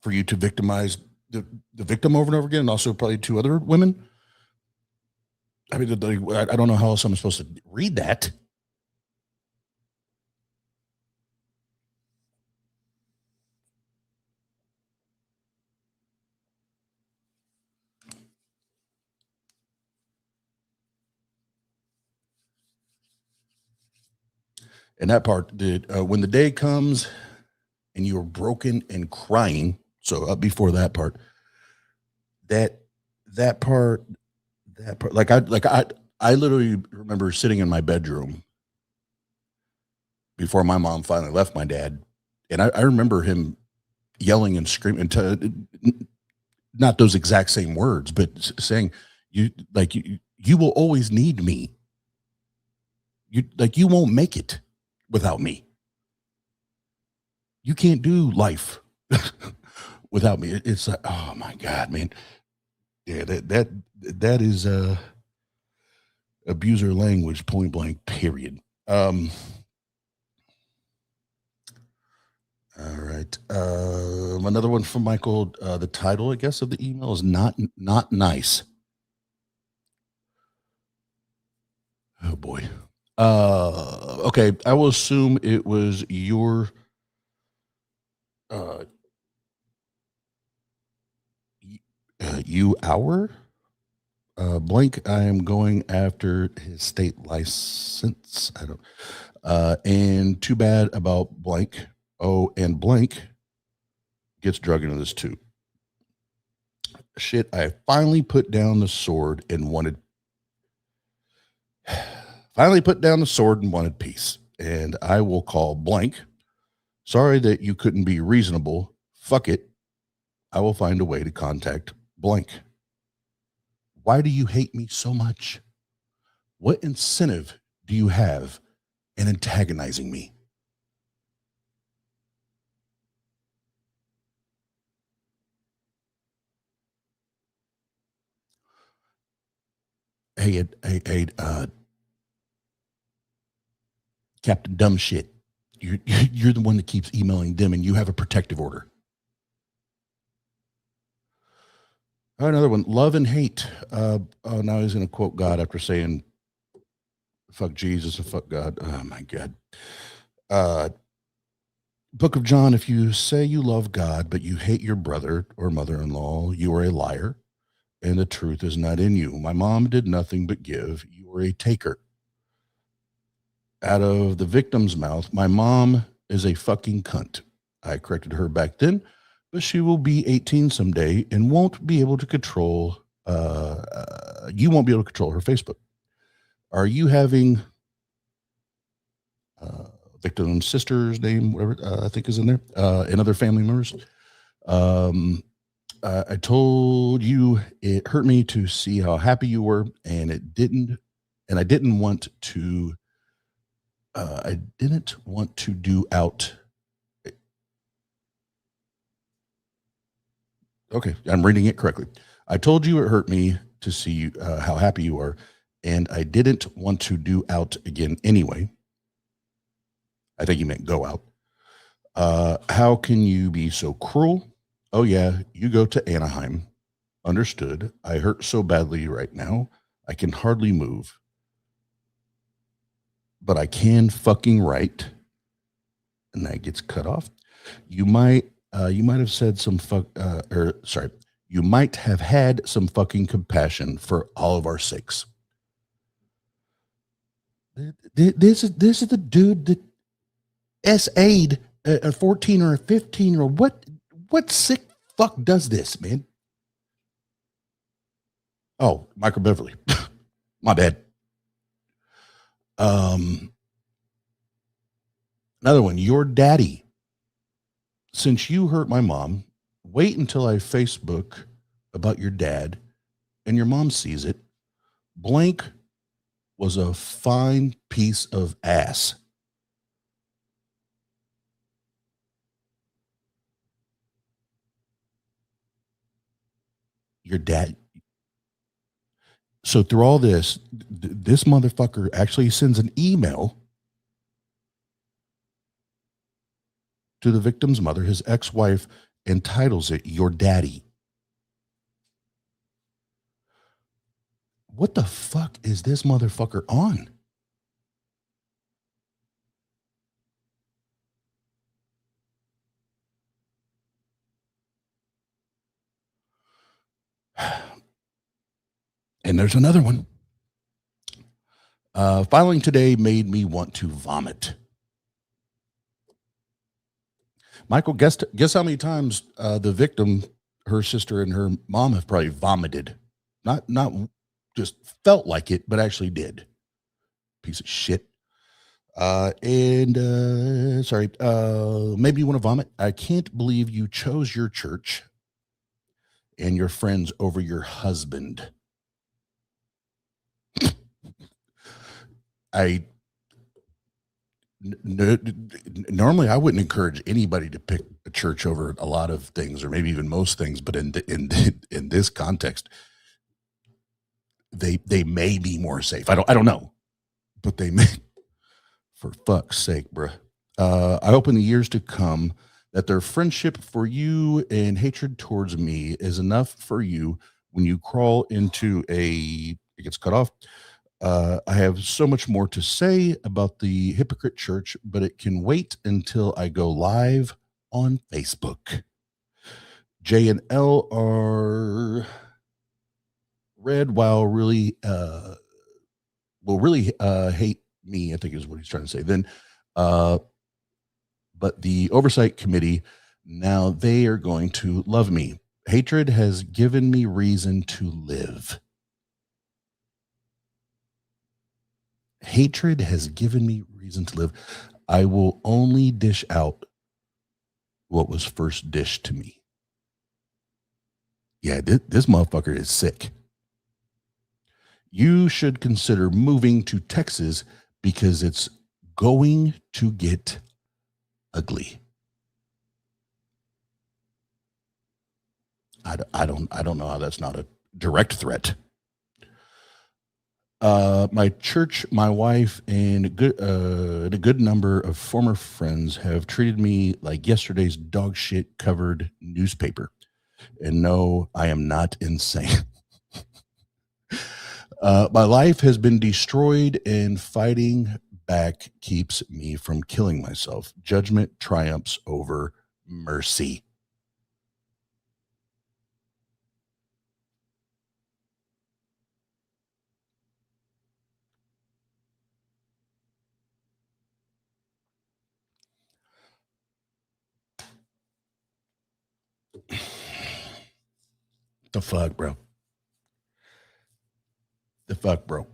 For you to victimize the victim over and over again, and also probably two other women. I mean, I don't know how else I'm supposed to read that. And that part did when the day comes and you are broken and crying. So up before that part, that part, I literally remember sitting in my bedroom before my mom finally left my dad, and I remember him yelling and screaming, not those exact same words, but saying, you will always need me. You won't make it without me. You can't do life without me. It's like, oh my God, man. Yeah, that is abuser language, point blank, period. All right. Another one from Michael. The title, I guess, of the email is not nice. Oh boy. Okay. I will assume it was your our blank. I am going after his state license. I don't. And too bad about blank. Oh, and blank gets drug into this too. Shit, I finally put down the sword and wanted peace. And I will call blank. Sorry that you couldn't be reasonable. Fuck it. I will find a way to contact blank. Why do you hate me so much? What incentive do you have in antagonizing me? Hey, Captain Dumb Shit, you're the one that keeps emailing them, and you have a protective order. Another one, love and hate. Now he's going to quote God after saying, fuck Jesus and fuck God. Oh, my God. Book of John, if you say you love God, but you hate your brother or mother-in-law, you are a liar, and the truth is not in you. My mom did nothing but give. You are a taker. Out of the victim's mouth, my mom is a fucking cunt. I corrected her back then, but she will be 18 someday and won't be able to control, you won't be able to control her Facebook. Are you having victim's sister's name, whatever I think is in there, and other family members? I told you it hurt me to see how happy you were, and I didn't want to do out. Okay, I'm reading it correctly. I told you it hurt me to see how happy you are, and I didn't want to do out again anyway. I think he meant go out. How can you be so cruel? Oh yeah, you go to Anaheim. Understood. I hurt so badly right now. I can hardly move. But I can fucking write. And that gets cut off. You might have said some you might have had some fucking compassion for all of our sakes. This is the dude that SA'd a 14 or a 15 or what sick fuck does this, man? Oh, Michael Beverly. My bad. Another one, your daddy. Since you hurt my mom, wait until I Facebook about your dad and your mom sees it. Blank was a fine piece of ass. Your dad. So through all this, this motherfucker actually sends an email to the victim's mother, his ex-wife, and titles it "Your Daddy." What the fuck is this motherfucker on? And there's another one. Filing today made me want to vomit. Michael, guess how many times the victim, her sister, and her mom have probably vomited. Not just felt like it, but actually did. Piece of shit. Sorry, maybe you want to vomit. I can't believe you chose your church and your friends over your husband. Normally I wouldn't encourage anybody to pick a church over a lot of things, or maybe even most things, but in this context, they may be more safe. I don't know, but they may. For fuck's sake, bruh. I hope in the years to come that their friendship for you and hatred towards me is enough for you when you crawl into it gets cut off. I have so much more to say about the hypocrite church, but it can wait until I go live on Facebook. J and L are red while really will really hate me, I think is what he's trying to say. Then but the oversight committee, now they are going to love me. Hatred has given me reason to live. Hatred has given me reason to live. I will only dish out what was first dished to me. Yeah, this motherfucker is sick. You should consider moving to Texas because it's going to get ugly. I don't know how that's not a direct threat. My church, my wife, and a good number of former friends have treated me like yesterday's dog shit covered newspaper. And no, I am not insane. My life has been destroyed, and fighting back keeps me from killing myself. Judgment triumphs over mercy. The fuck, bro? The fuck, bro?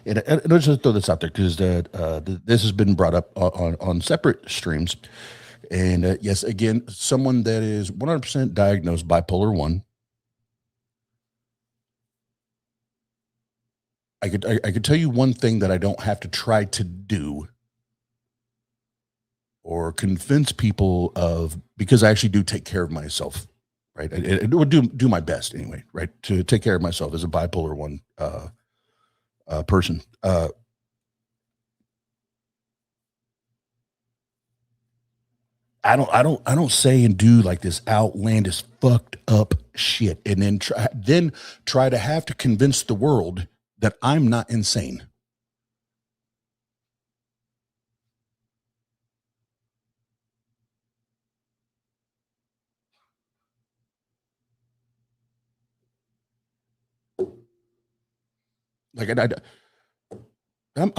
And let's just throw this out there because this has been brought up on separate streams. And yes, again, someone that is 100% diagnosed bipolar 1. I could tell you one thing that I don't have to try to do or convince people of, because I actually do take care of myself, right? I would do my best anyway, right, to take care of myself as a bipolar 1 person. I don't say and do like this outlandish fucked up shit and then try to have to convince the world that I'm not insane. Like I'm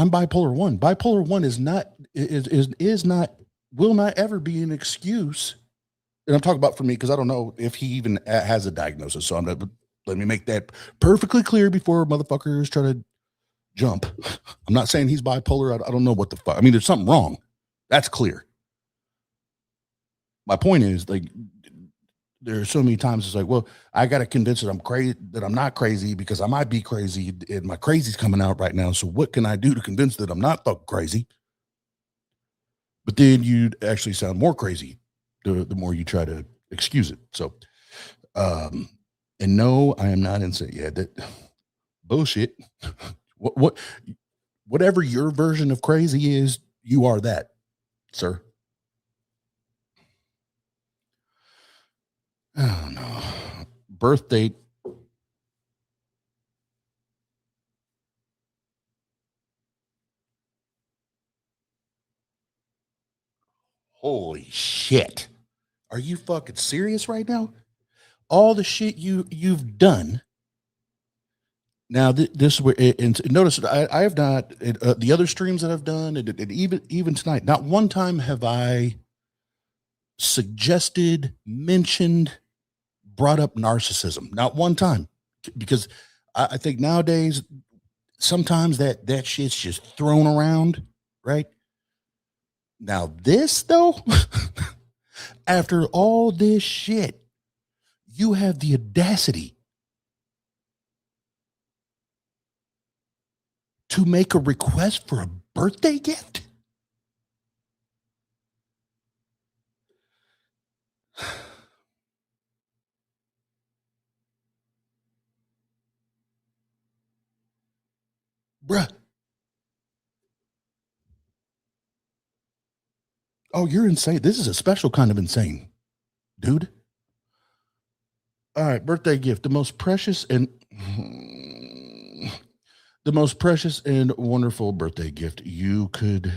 bipolar 1. Bipolar 1 is not will not ever be an excuse. And I'm talking about for me because I don't know if he even has a diagnosis. So let me make that perfectly clear before motherfuckers try to jump. I'm not saying he's bipolar. I don't know what the fuck. I mean, there's something wrong. That's clear. My point is, like, there are so many times it's like, well, I got to convince that I'm crazy, that I'm not crazy because I might be crazy and my crazy's coming out right now. So what can I do to convince that I'm not fucking crazy? But then you'd actually sound more crazy the more you try to excuse it. So, and no, I am not insane. Yeah, that bullshit. Whatever your version of crazy is, you are that, sir. Oh no. Birth date. Holy shit. Are you fucking serious right now? All the shit you've done Now this is where, and notice I have not the other streams that I've done, and even tonight, not one time have I suggested, mentioned, brought up narcissism. Not one time, because I think nowadays sometimes that shit's just thrown around, right? Now this though, after all this shit, you have the audacity to make a request for a birthday gift? Bruh. Oh, you're insane. This is a special kind of insane, dude. All right, birthday gift. The most precious and wonderful birthday gift you could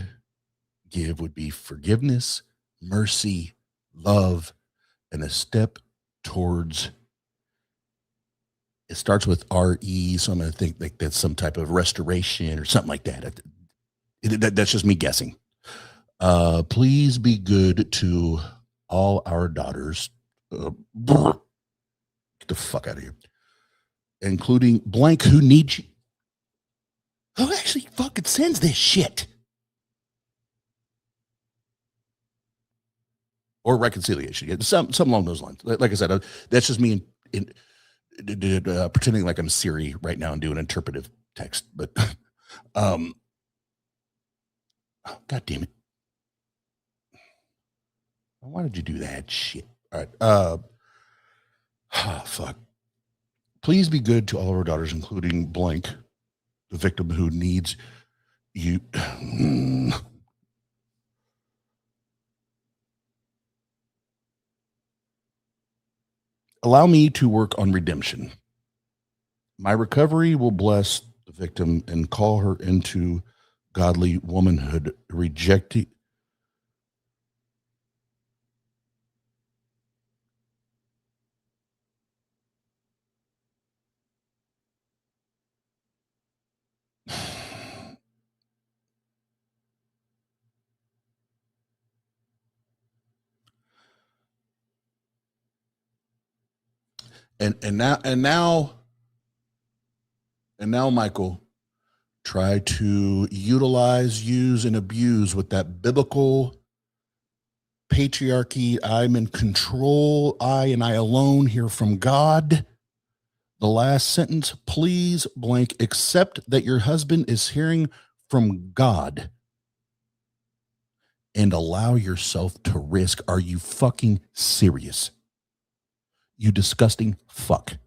give would be forgiveness, mercy, love, and a step towards, it starts with RE, so I'm going to think like that's some type of restoration or something like that. That's just me guessing. Please be good to all our daughters. Get the fuck out of here. Including blank who needs you. Who actually fucking sends this shit? Or reconciliation. Yeah, some along those lines. Like I said, that's just me pretending like I'm Siri right now and doing interpretive text. But oh, God damn it. Why did you do that shit? All right. Fuck. Please be good to all of our daughters, including blank, the victim who needs you. Allow me to work on redemption. My recovery will bless the victim and call her into godly womanhood, rejecting. And now, Michael, try to utilize, use, and abuse with that biblical patriarchy. I'm in control. I and I alone hear from God. The last sentence, please blank, accept that your husband is hearing from God and allow yourself to risk. Are you fucking serious? You disgusting fuck.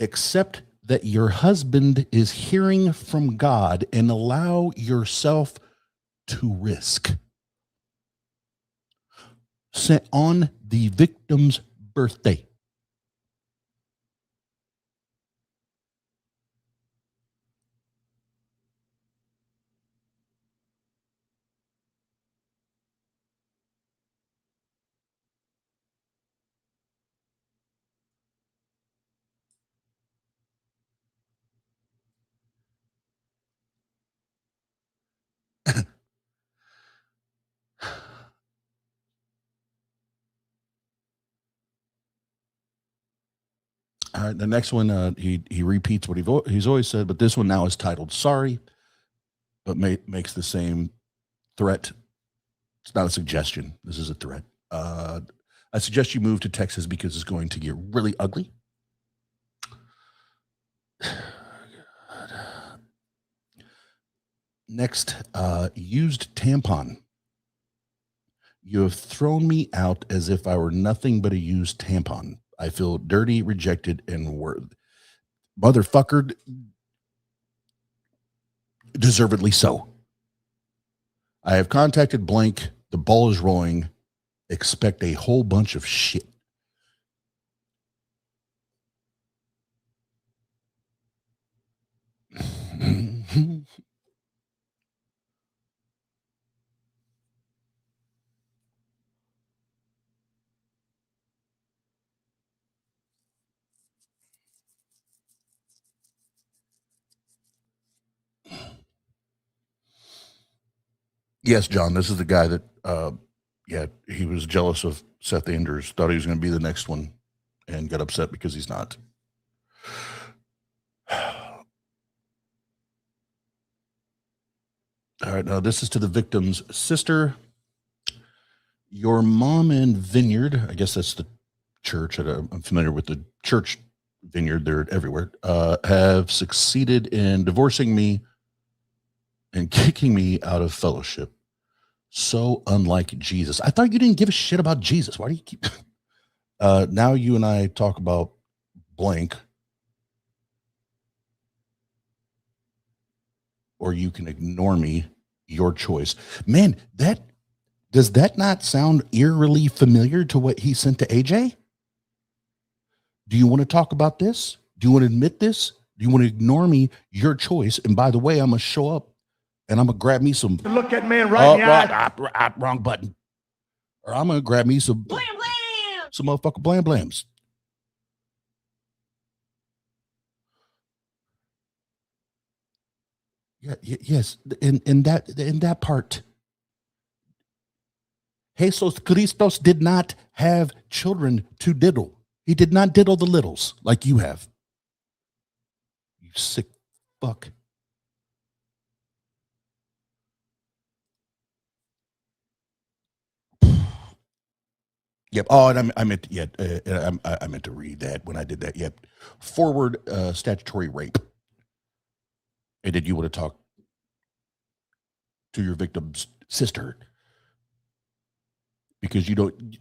Accept that your husband is hearing from God and allow yourself to risk. Sent on the victim's birthday. All right, the next one, he repeats what he's always said, but this one now is titled "Sorry," but makes the same threat. It's not a suggestion. This is a threat. I suggest you move to Texas because it's going to get really ugly. Next, used tampon. You have thrown me out as if I were nothing but a used tampon. I feel dirty, rejected, and motherfucker, deservedly so. I have contacted blank. The ball is rolling. Expect a whole bunch of shit. Yes, John, this is the guy that, he was jealous of Seth Anders, thought he was going to be the next one, and got upset because he's not. All right, now this is to the victim's sister. Your mom and Vineyard, I guess that's the church. I'm familiar with the church Vineyard. They're everywhere. Have succeeded in divorcing me and kicking me out of fellowship. So unlike Jesus. I thought you didn't give a shit about Jesus. Why do you keep... now you and I talk about blank. Or you can ignore me, your choice. Man, does that not sound eerily familiar to what he sent to AJ? Do you want to talk about this? Do you want to admit this? Do you want to ignore me, your choice? And by the way, I'm going to show up and I'm going to grab me some... Look at man right in the eye. Wrong button. Or I'm going to grab me some... Blam-Blam! Some motherfucking Blam-Blams. Yes, in that part. Jesus Christos did not have children to diddle. He did not diddle the littles like you have. You sick fuck. Yep. Oh, and I meant I meant to read that when I did that. Yep. Forward statutory rape. And did you want to talk to your victim's sister? Because you don't.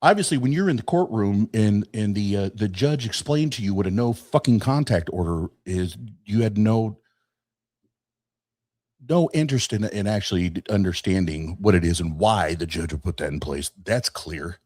Obviously, when you're in the courtroom and the judge explained to you what a no fucking contact order is, you had no interest in actually understanding what it is and why the judge would put that in place. That's clear.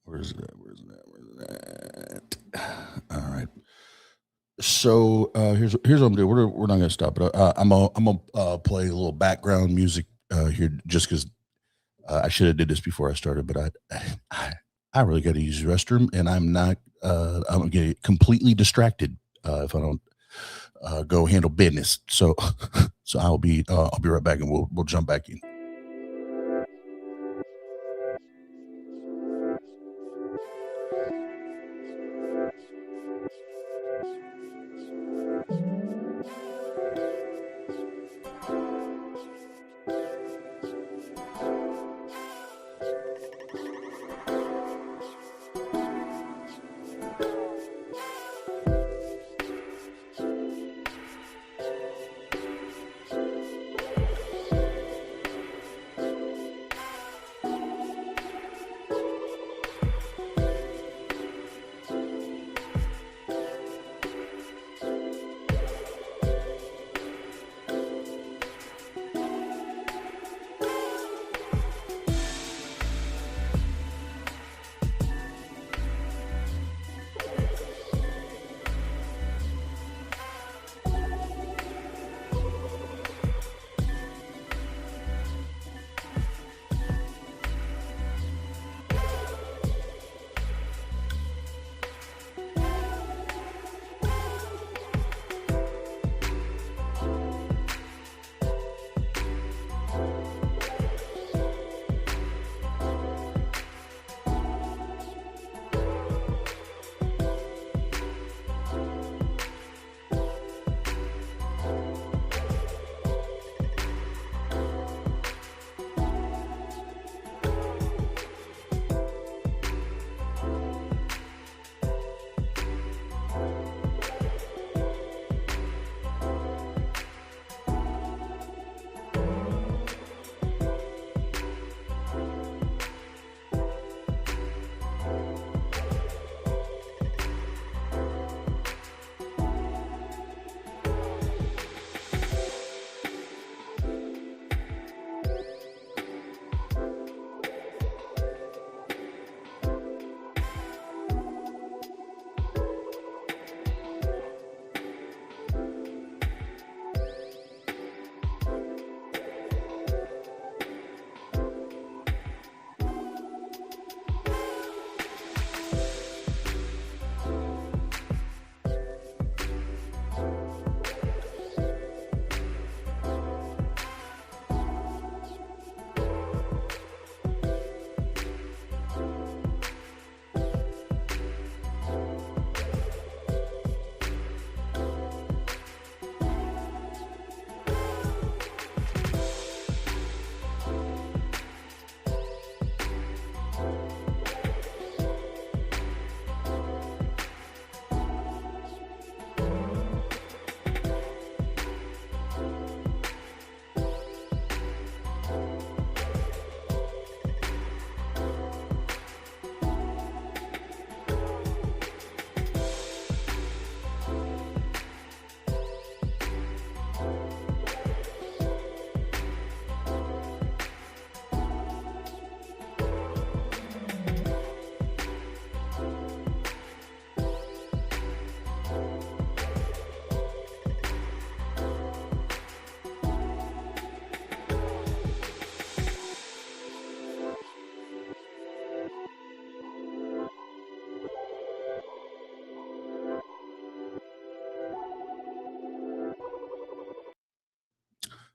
Where's that? All right. So here's what I'm doing. We're not gonna stop it. I'm gonna play a little background music here just because I should have did this before I started, but I really got to use the restroom, and I'm gonna get completely distracted if I don't go handle business. So I'll be right back, and we'll jump back in.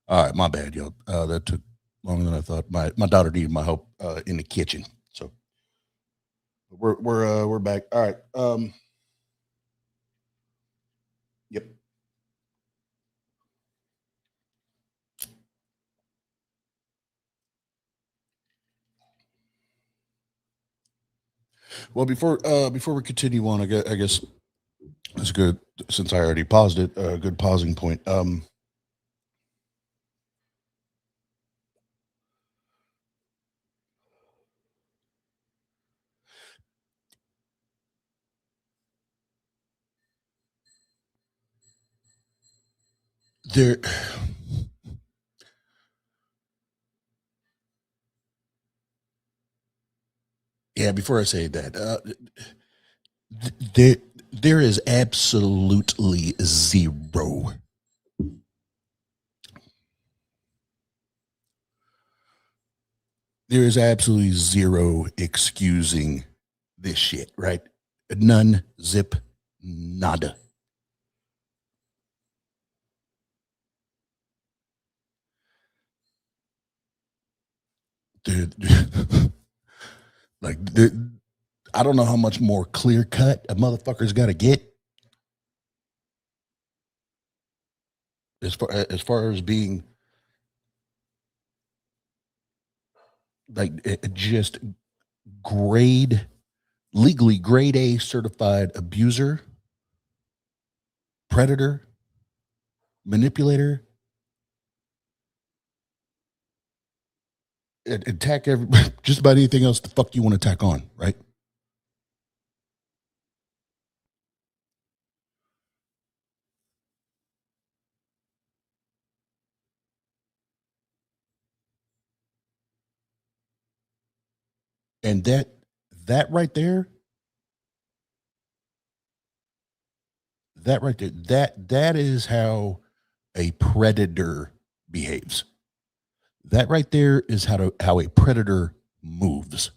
All right, my bad, yo. That took longer than I thought. My daughter needed my help in the kitchen, so we're back. All right. Yep. Well, before we continue on, I guess that's good since I already paused it. A good pausing point. There, yeah. Before I say that, there there is absolutely zero. There is absolutely zero excusing this shit, right? None, zip, nada. Dude, like, I don't know how much more clear cut a motherfucker's got to get as far as being like just legally grade A certified abuser, predator, manipulator, attack every just about anything else the fuck you want to tack on, right? And that right there, that is how a predator behaves. That right there is how a predator moves.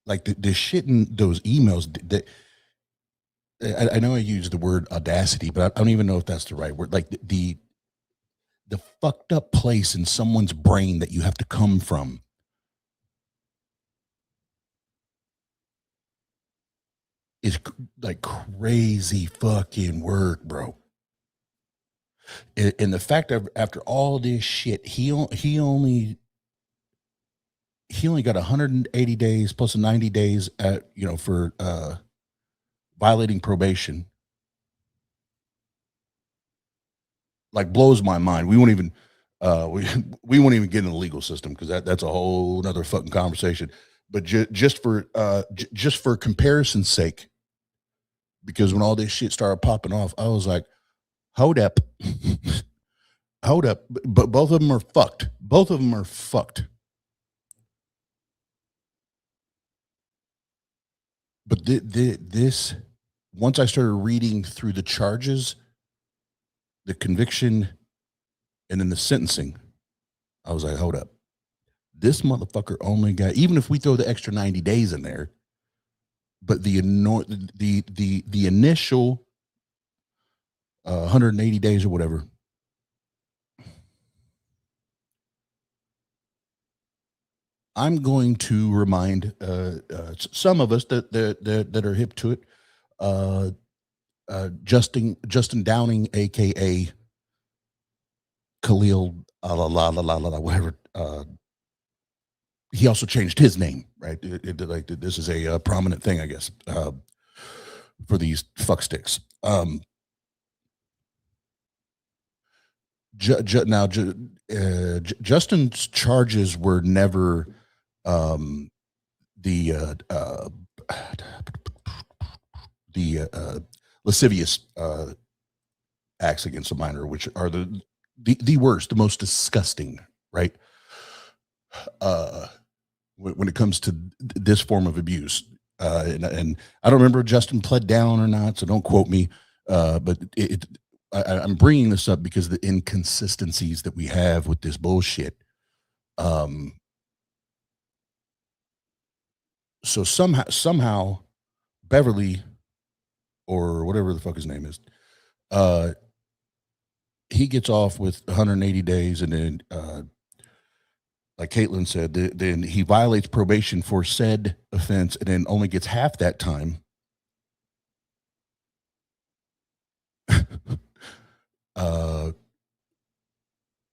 Like the shit in those emails that I know I use the word audacity, but I don't even know if that's the right word. Like the fucked up place in someone's brain that you have to come from is like crazy fucking work, bro. And the fact that after all this shit, he only got 180 days plus 90 days at for violating probation. Like blows my mind. We won't even we won't even get in the legal system because that's a whole another fucking conversation. But just for comparison's sake, because when all this shit started popping off, I was like, hold up, hold up. But both of them are fucked. Both of them are fucked. But this, once I started reading through the charges, the conviction, and then the sentencing, I was like, hold up. This motherfucker only got, even if we throw the extra 90 days in there, but the initial 180 days or whatever, I'm going to remind some of us that are hip to it, Justin Downing, aka Khalil, whatever. He also changed his name, right? This is a prominent thing, I guess, for these fucksticks. Justin's charges were never the lascivious acts against a minor, which are the worst, the most disgusting, right? When it comes to this form of abuse, and I don't remember if Justin pled down or not, so don't quote me. But I'm bringing this up because the inconsistencies that we have with this bullshit. So somehow Beverly or whatever the fuck his name is. He gets off with 180 days, and then, like Caitlin said, then he violates probation for said offense, and then only gets half that time.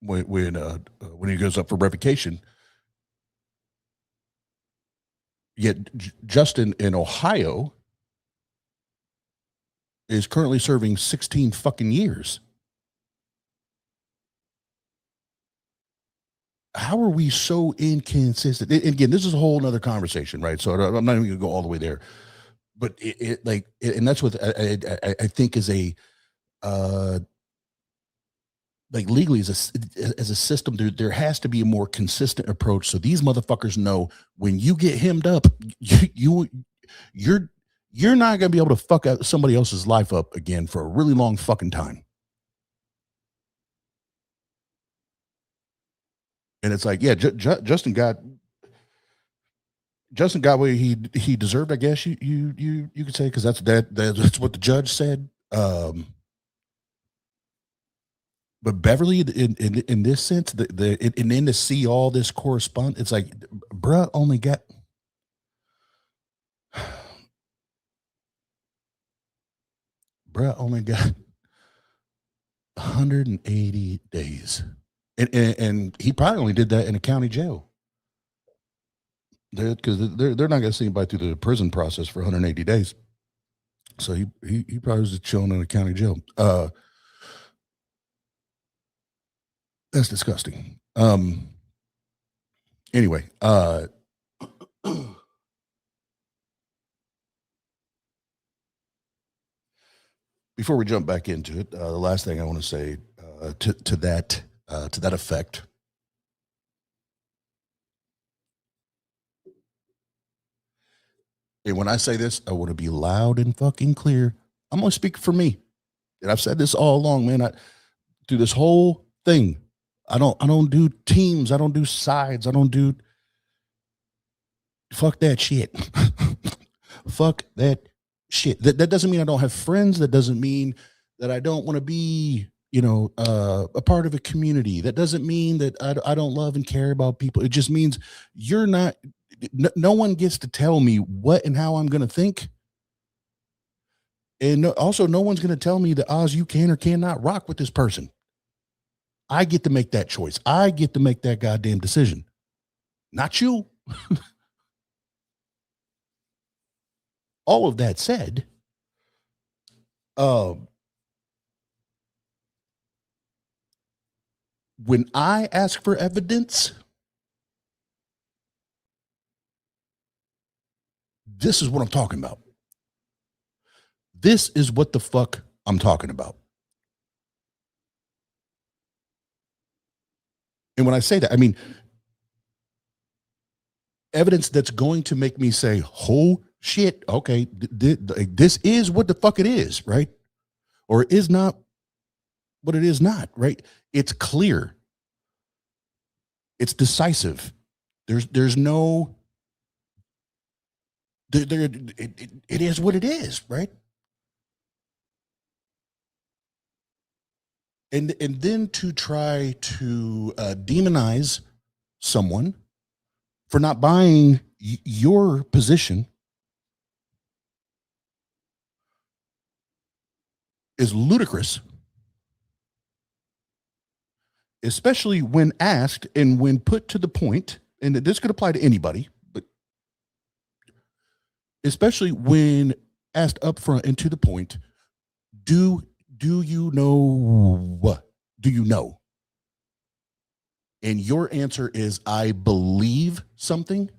When he goes up for revocation. Yet Justin in Ohio is currently serving 16 fucking years. How are we so inconsistent? And again, this is a whole nother conversation, right? So I'm not even gonna go all the way there. But and that's what I think is a like legally as a system, there has to be a more consistent approach, so these motherfuckers know when you get hemmed up, you're not gonna be able to fuck out somebody else's life up again for a really long fucking time. And it's like, yeah, Justin got what he deserved, I guess you could say, because that's what the judge said. But Beverly, in this sense, and then to see all this correspond, it's like, bruh only got 180 days, and he probably only did that in a county jail. Because they're not going to see anybody through the prison process for 180 days. So he probably was just chilling in a county jail. That's disgusting. Anyway, before we jump back into it, the last thing I want to say to that effect. And when I say this, I want to be loud and fucking clear. I'm going to speak for me. And I've said this all along, man. Through this whole thing, I don't do teams. I don't do sides. I don't do fuck that shit. Fuck that shit. That doesn't mean I don't have friends. That doesn't mean that I don't want to be, a part of a community. That doesn't mean that I don't love and care about people. It just means you're not, no one gets to tell me what and how I'm going to think. And also no one's going to tell me that, Oz, you can or cannot rock with this person. I get to make that choice. I get to make that goddamn decision. Not you. All of that said, when I ask for evidence, this is what I'm talking about. This is what the fuck I'm talking about. And when I say that, I mean evidence that's going to make me say, oh shit, okay, this is what the fuck it is, right? Or is not what it is not, right? It's clear. It's decisive. There's no, it is what it is, right? And then to try to demonize someone for not buying your position is ludicrous, especially when asked and when put to the point, and this could apply to anybody, but especially when asked up front and to the point, do you know what? Do you know? And your answer is, I believe something.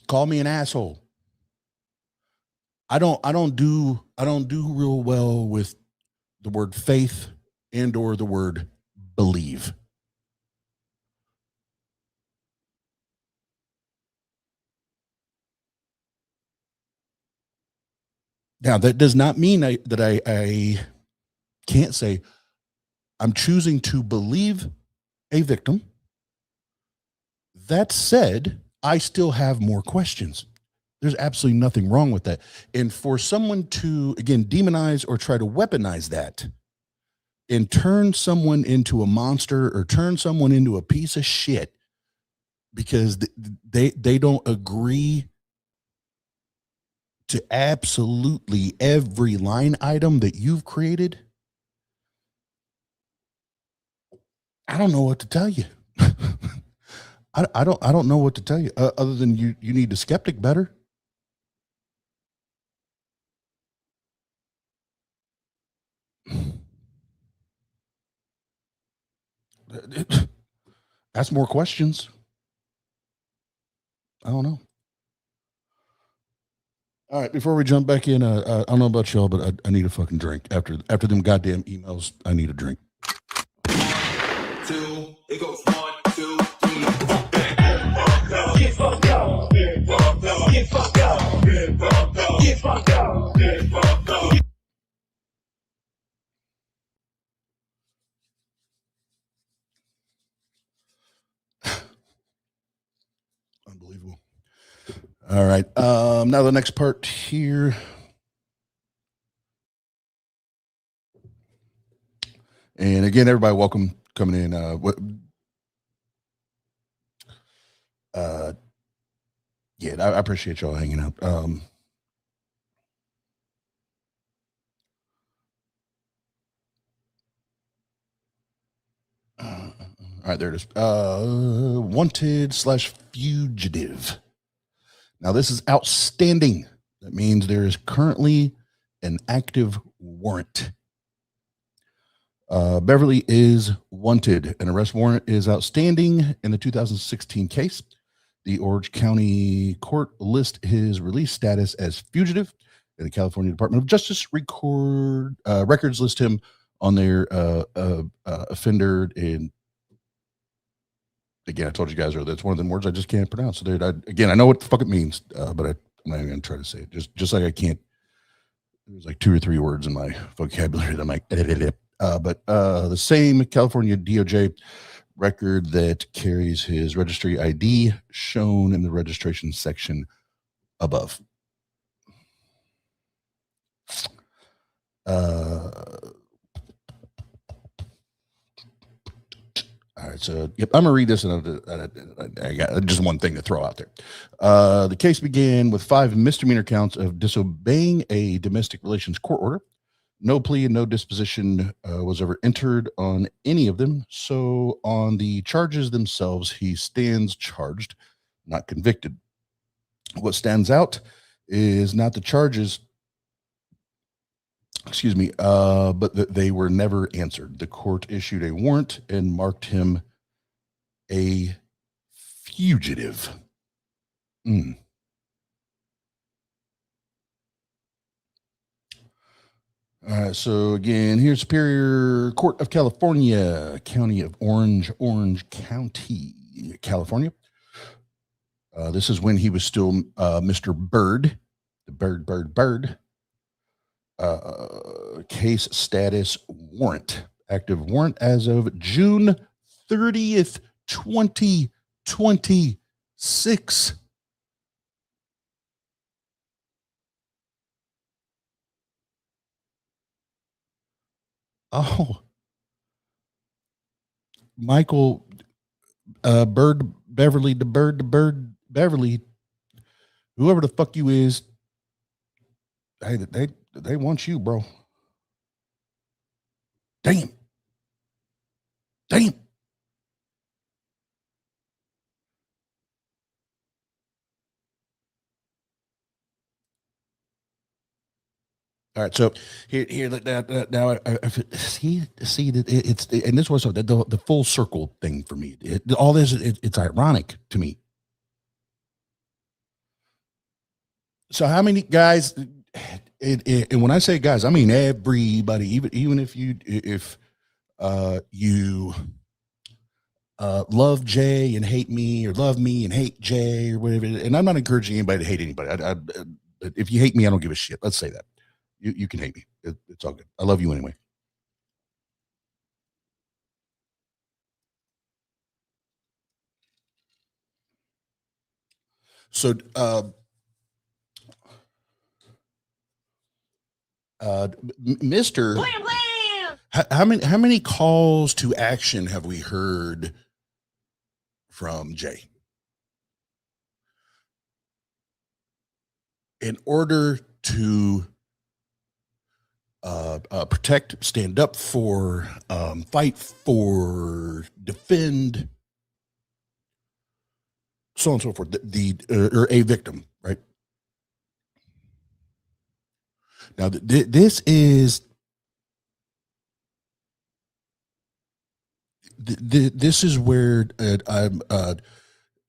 Call me an asshole. I don't do real well with the word faith and or the word believe. Now, that does not mean that I can't say I'm choosing to believe a victim That said, I still have more questions. There's absolutely nothing wrong with that. And for someone to, again, demonize or try to weaponize that and turn someone into a monster or turn someone into a piece of shit because they don't agree to absolutely every line item that you've created, I don't know what to tell you. I don't know what to tell you other than you need to skeptic better. Ask more questions. I don't know. All right, before we jump back in, I don't know about y'all, but I need a fucking drink. After them goddamn emails, I need a drink. Two, it goes 1, 2, 3, 4, bang. Get fucked up. Get fucked up. Get fucked up. Get fucked up. Get fucked up. Get fucked up. Unbelievable. All right. Now the next part here. And again, everybody, welcome coming in. Yeah, I appreciate y'all hanging out. All right, there it is. Wanted/fugitive. Now, this is outstanding. That means there is currently an active warrant. Beverly is wanted. An arrest warrant is outstanding in the 2016 case. The Orange County Court lists his release status as fugitive, and the California Department of Justice records list him on their offender. And again, I told you guys earlier, that's one of the words I just can't pronounce. So again, I know what the fuck it means, but I'm not even going to try to say it. Just like I can't. There's like 2 or 3 words in my vocabulary that I'm like, but the same California DOJ record that carries his registry ID shown in the registration section above. All right, so yep, I'm gonna read this, and I got just one thing to throw out there. The case began with 5 misdemeanor counts of disobeying a domestic relations court order. No plea and no disposition was ever entered on any of them. So on the charges themselves, he stands charged, not convicted. What stands out is not the charges, but that they were never answered. The court issued a warrant and marked him a fugitive. All right, so again, here's Superior Court of California, County of Orange County, California. This is when he was still Mr. Bird, the Bird. Case status warrant, active warrant as of June 30th, 2026. Oh, Michael, Bird Beverly, the Bird Beverly, whoever the fuck you is, they want you, bro. Damn. All right, so here now I see that it's, and this was the full circle thing for me. All this it's ironic to me. So how many guys? And when I say guys, I mean everybody. Even if you love Jay and hate me, or love me and hate Jay, or whatever. And I'm not encouraging anybody to hate anybody. If you hate me, I don't give a shit. Let's say that. You can hate me. It's all good. I love you anyway. So, Mr. How many calls to action have we heard from Jay in order to protect, stand up for, fight for, defend, so on and so forth, or a victim, right? Now, this is where I'm.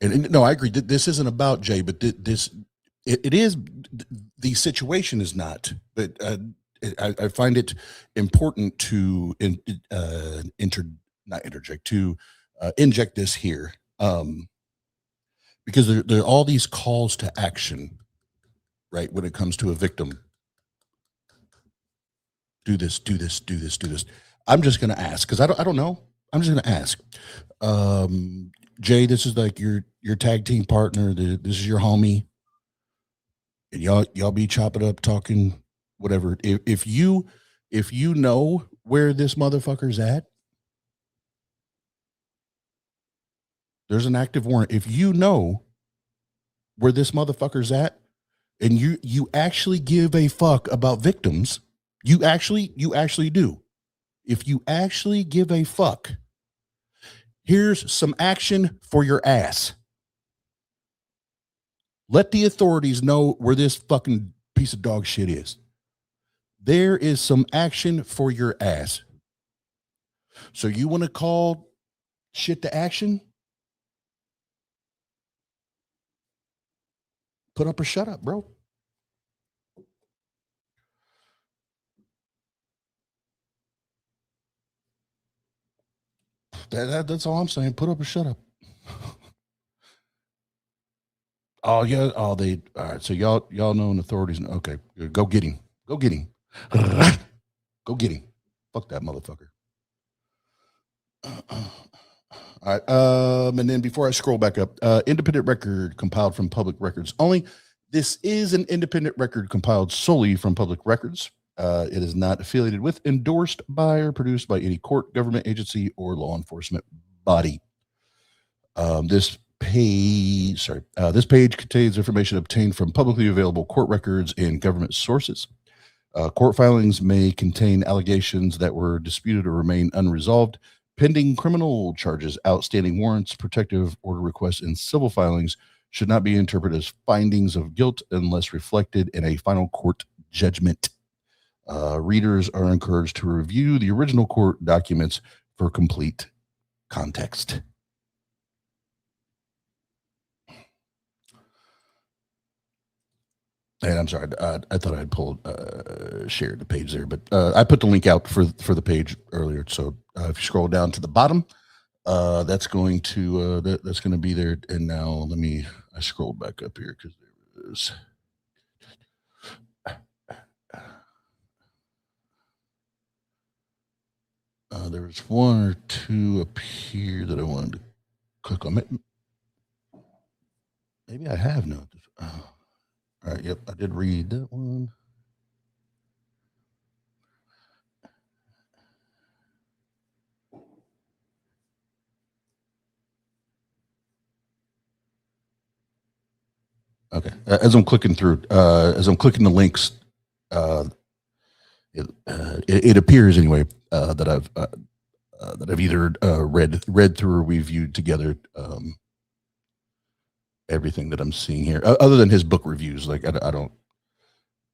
And no, I agree. This isn't about Jay, but it is. The situation is not, but I find it important to not interject, to inject this here, because there are all these calls to action, right? When it comes to a victim, do this, do this, do this, do this. I'm just going to ask because I don't know. I'm just going to ask. Jay, this is like your tag team partner. This is your homie, and y'all be chopping up, talking, whatever. If you know where this motherfucker's at, there's an active warrant. If you know where this motherfucker's at, and you actually give a fuck about victims, you actually do. If you actually give a fuck, here's some action for your ass. Let the authorities know where this fucking piece of dog shit is. There is some action for your ass. So you want to call shit to action? Put up or shut up, bro. That's all I'm saying. Put up or shut up. Oh yeah. Oh, all right. So y'all know the authorities. Okay, go get him. Go get him. Go get him. Fuck that motherfucker. All right. And then before I scroll back up, independent record compiled from public records only. This is an independent record compiled solely from public records. It is not affiliated with, endorsed by, or produced by any court, government agency, or law enforcement body. This page contains information obtained from publicly available court records and government sources. Court filings may contain allegations that were disputed or remain unresolved. Pending criminal charges, outstanding warrants, protective order requests, and civil filings should not be interpreted as findings of guilt unless reflected in a final court judgment. Readers are encouraged to review the original court documents for complete context. And I'm sorry, I thought I'd shared the page there, but I put the link out for the page earlier. So if you scroll down to the bottom, that's going to be there. And now I scrolled back up here because there is. There was one or two up here that I wanted to click on. Maybe I have not. All right. Yep, I did read that one. Okay. As I'm clicking through, as I'm clicking the links, it appears anyway that I've either read through or reviewed together everything that I'm seeing here, other than his book reviews. Like I don't.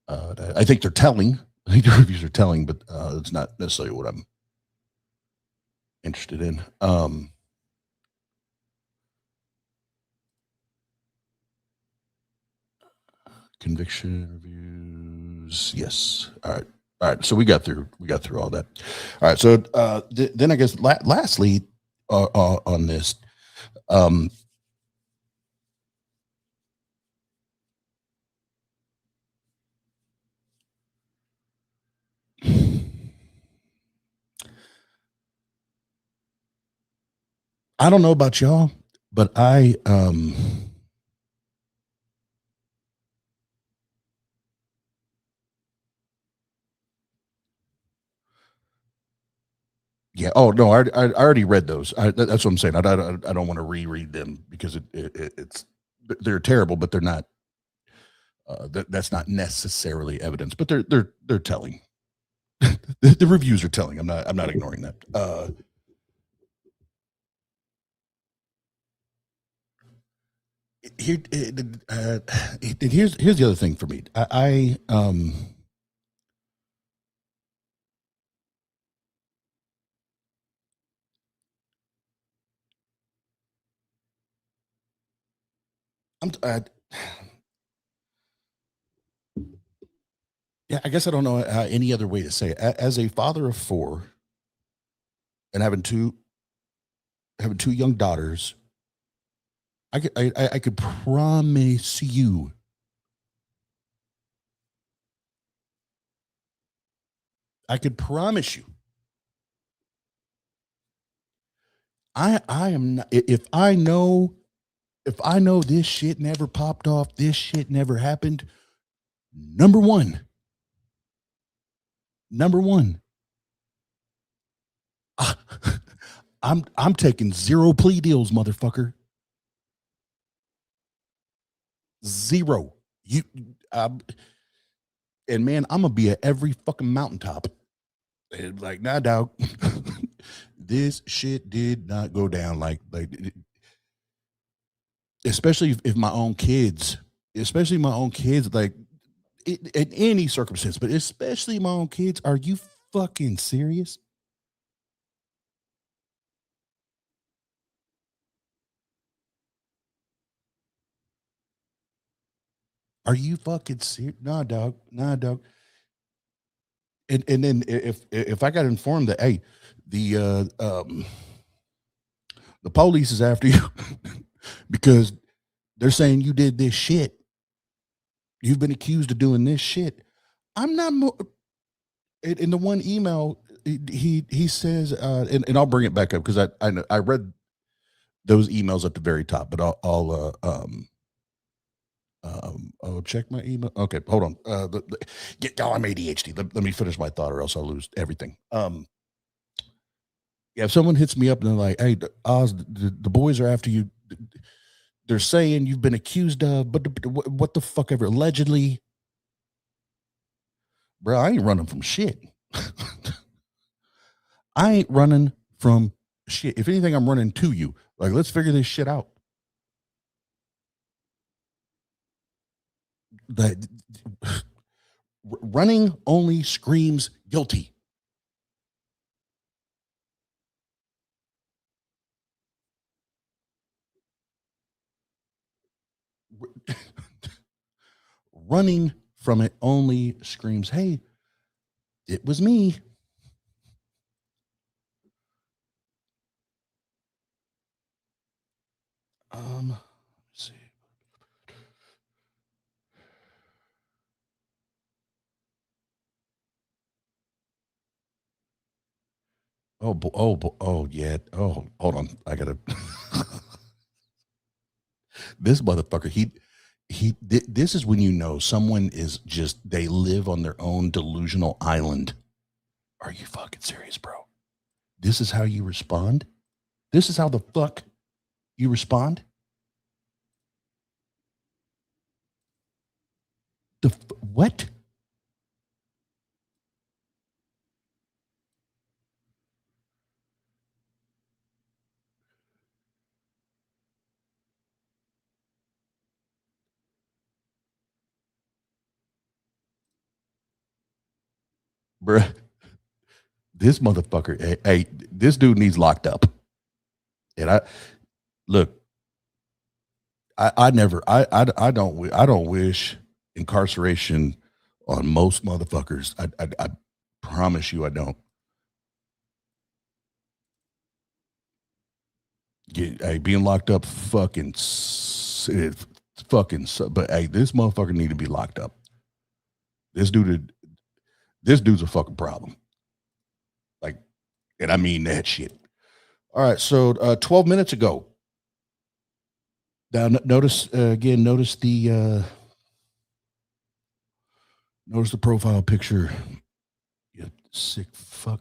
I think they're telling. I think the reviews are telling, but it's not necessarily what I'm interested in. Conviction reviews. Yes. All right. So we got through all that. All right. So then I guess lastly on this, I don't know about y'all, but I Yeah. Oh no, I already read those. That's what I'm saying. I don't want to reread them because it's they're terrible, but they're not. That's not necessarily evidence, but they're telling. The reviews are telling. I'm not ignoring that. Here, here's the other thing for me. Yeah, I guess I don't know any other way to say it. As a father of four and having two young daughters, I could promise you, I could promise you, I am not, if I know this shit never popped off, this shit never happened. Number one, ah, I'm taking zero plea deals, motherfucker. Zero. You, and man, I'm gonna be at every fucking mountaintop. And like, nah, dog. This shit did not go down like, especially if my own kids, like in any circumstance, but especially my own kids. Are you fucking serious? Are you fucking serious? Nah, dog. Nah, dog. And then if I got informed that hey, the police is after you because they're saying you did this shit. You've been accused of doing this shit. I'm not in the one email he says and I'll bring it back up because I read those emails at the very top, but I'll check my email. Okay, hold on. I'm ADHD. Let me finish my thought, or else I'll lose everything. Yeah, if someone hits me up and they're like, "Hey, Oz, the boys are after you. They're saying you've been accused of, but what the fuck ever? Allegedly, bro. I ain't running from shit. I ain't running from shit. If anything, I'm running to you. Like, let's figure this shit out. That running only screams guilty. Running from it only screams, hey, it was me. Let's see. Oh, yeah. Oh, hold on. I gotta. This motherfucker. This is when you know someone is just they live on their own delusional island. Are you fucking serious, bro? This is how you respond? This is how the fuck you respond? What? Bruh, this motherfucker, hey, this dude needs locked up. And look, I never, I don't wish incarceration on most motherfuckers. I promise you, I don't. Hey, being locked up, fucking, but hey, this motherfucker need to be locked up. This dude's a fucking problem. Like, and I mean that shit. All right, so 12 minutes ago. Now notice again. Notice the profile picture. You sick fuck.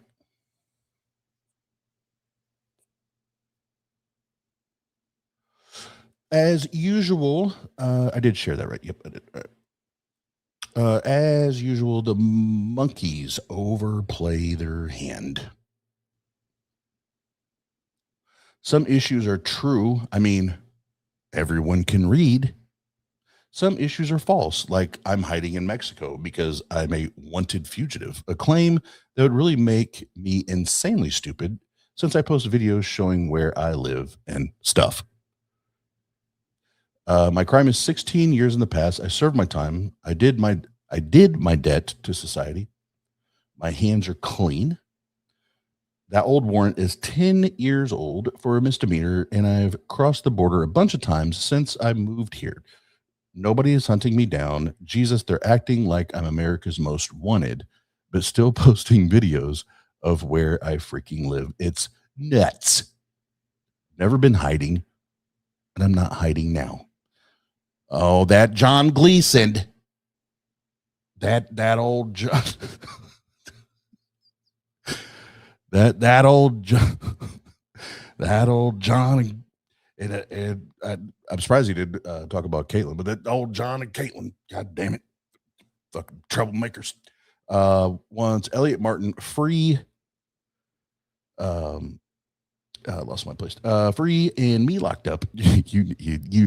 As usual, I did share that, right? Yep, I did. All right. As usual, the monkeys overplay their hand. Some issues are true. I mean, everyone can read. Some issues are false, like I'm hiding in Mexico because I'm a wanted fugitive, a claim that would really make me insanely stupid since I post videos showing where I live and stuff. My crime is 16 years in the past. I served my time. I did my debt to society. My hands are clean. That old warrant is 10 years old for a misdemeanor, and I've crossed the border a bunch of times since I moved here. Nobody is hunting me down. Jesus, they're acting like I'm America's most wanted, but still posting videos of where I freaking live. It's nuts. Never been hiding, and I'm not hiding now. Oh, that John Gleason. That old John. that old John. That old John. And I'm surprised he didn't talk about Caitlin, but that old John and Caitlin, God damn it, fucking troublemakers. Wants Elliot Martin free. I lost my place. Free and me locked up. you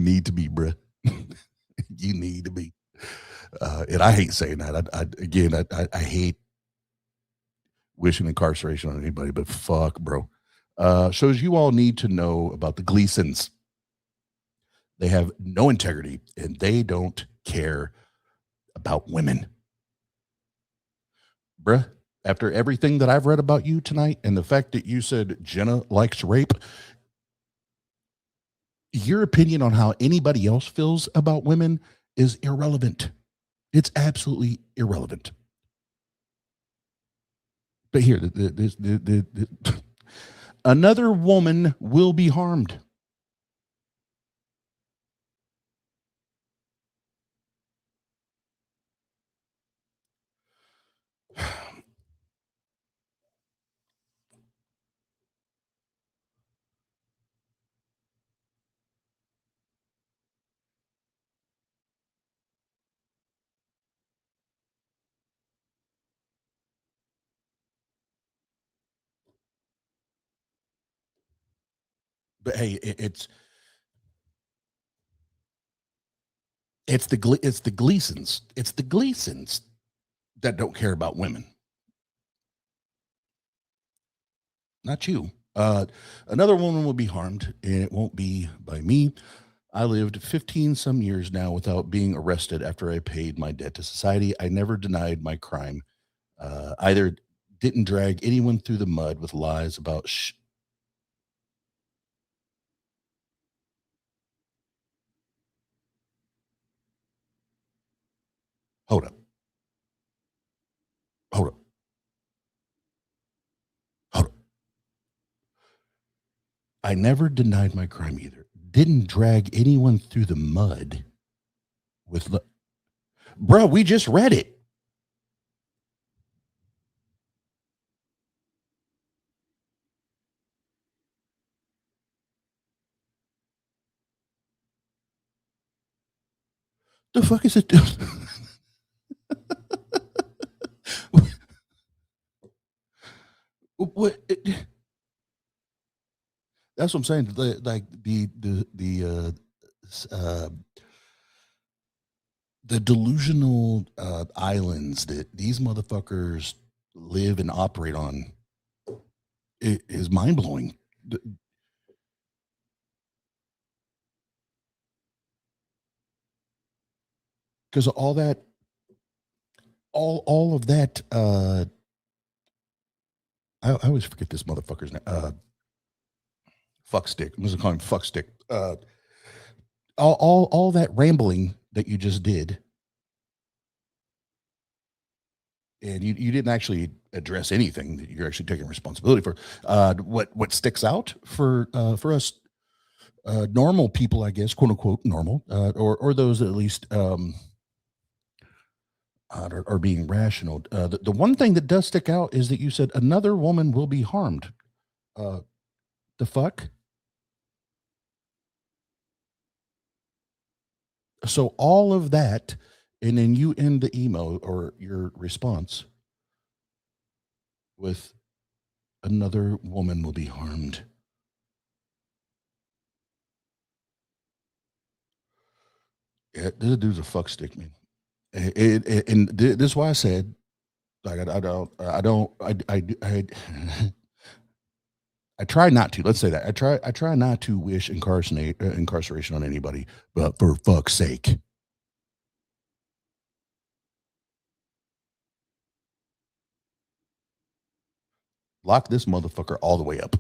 need to be, bruh. You need to be. And I hate saying that. I hate wishing incarceration on anybody, but fuck, bro. Shows you all need to know about the Gleasons. They have no integrity and they don't care about women. Bruh, after everything that I've read about you tonight and the fact that you said Jenna likes rape, your opinion on how anybody else feels about women is irrelevant. It's absolutely irrelevant. But here, another woman will be harmed. But hey, it's the Gleasons. It's the Gleasons that don't care about women. Not you. Another woman will be harmed, and it won't be by me. I lived 15 some years now without being arrested after I paid my debt to society. I never denied my crime. Either didn't drag anyone through the mud with lies about Hold up. Hold up. Hold up. I never denied my crime either. Didn't drag anyone through the mud with bro, we just read it. The fuck is it? What? That's what I'm saying. Uh, the delusional islands that these motherfuckers live and operate on is mind blowing. Because all that, all of that. I always forget this motherfucker's name. Fuck stick. I'm just gonna call him fuck stick. All that rambling that you just did, and you didn't actually address anything that you're actually taking responsibility for. What sticks out for us normal people, I guess, quote unquote normal, or those that at least are being rational. The one thing that does stick out is that you said another woman will be harmed. The fuck? So all of that, and then you end the email or your response with another woman will be harmed. Yeah, this dude's a fuck stick, man. This is why I said, like, I try not to. Let's say that I try not to wish incarceration on anybody, but for fuck's sake, lock this motherfucker all the way up.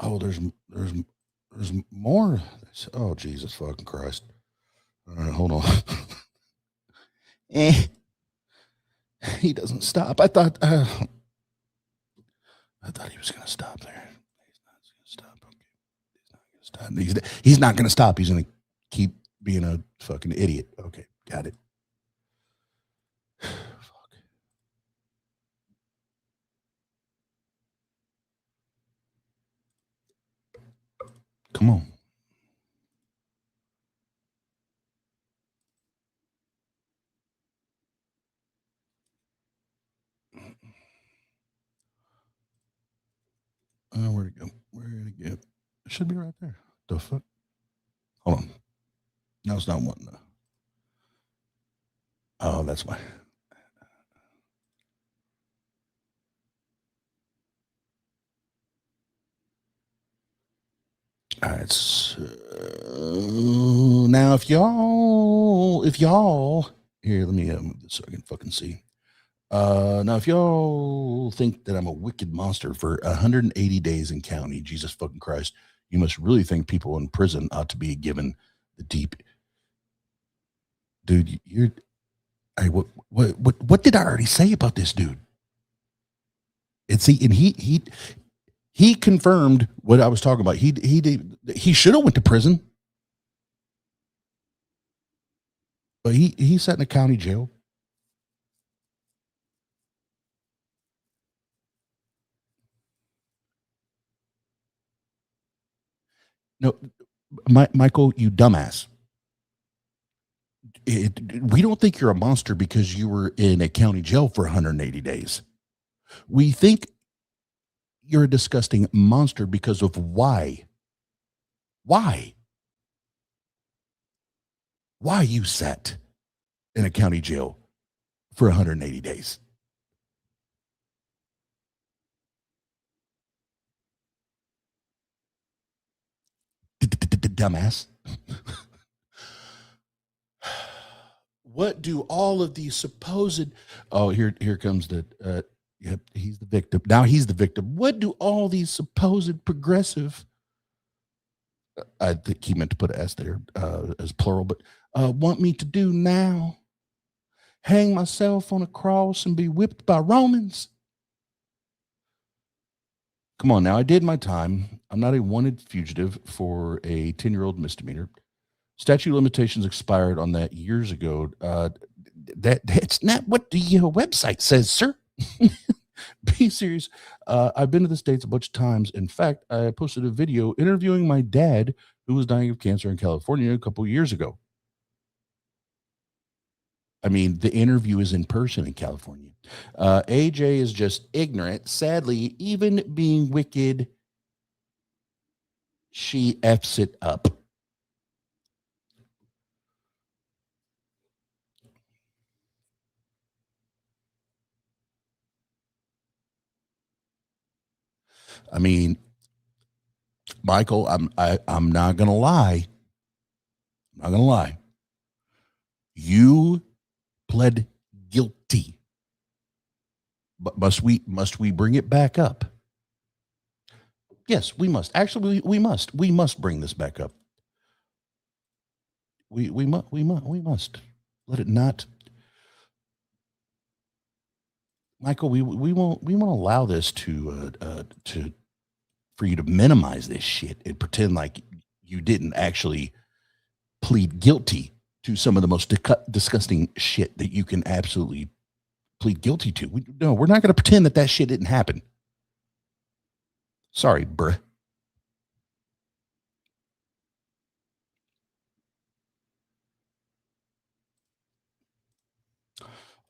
Oh, there's more. Oh, Jesus fucking Christ! All right, hold on. He doesn't stop. I thought he was gonna stop there. He's not gonna stop. Okay, he's not gonna stop. He's gonna keep being a fucking idiot. Okay, got it. Fuck. Come on. Where'd it go? Where'd it go? It should be right there. The fuck? Hold on. No, it's not one. Oh, that's why. All right. So, now, if y'all, here, let me move this so I can fucking see. Now, if y'all think that I'm a wicked monster for 180 days in county, Jesus fucking Christ, you must really think people in prison ought to be given the deep. Dude, what did I already say about this dude? And he confirmed what I was talking about. He should have went to prison, but he sat in a county jail. No, Michael, you dumbass. We don't think you're a monster because you were in a county jail for 180 days. We think you're a disgusting monster because of why you sat in a county jail for 180 days. Dumbass. What do all of these supposed? Oh, here comes the. Yep, he's the victim. Now he's the victim. What do all these supposed progressive? I think he meant to put an S there as plural, but want me to do now? Hang myself on a cross and be whipped by Romans? Come on now, I did my time. I'm not a wanted fugitive for a 10-year-old misdemeanor. Statute limitations expired on that years ago. That's not what the website says, sir. Be serious. I've been to the States a bunch of times. In fact, I posted a video interviewing my dad who was dying of cancer in California a couple years ago. I mean, the interview is in person in California. AJ is just ignorant. Sadly, even being wicked, she F's it up. I mean, Michael, I'm not gonna lie. I'm not gonna lie. You pled guilty. But must we bring it back up? Yes, we must. Actually, we must. We must bring this back up. We must. Let it not. Michael, we won't allow this to for you to minimize this shit and pretend like you didn't actually plead guilty to some of the most disgusting shit that you can absolutely plead guilty to. We're not going to pretend that shit didn't happen. Sorry, bruh.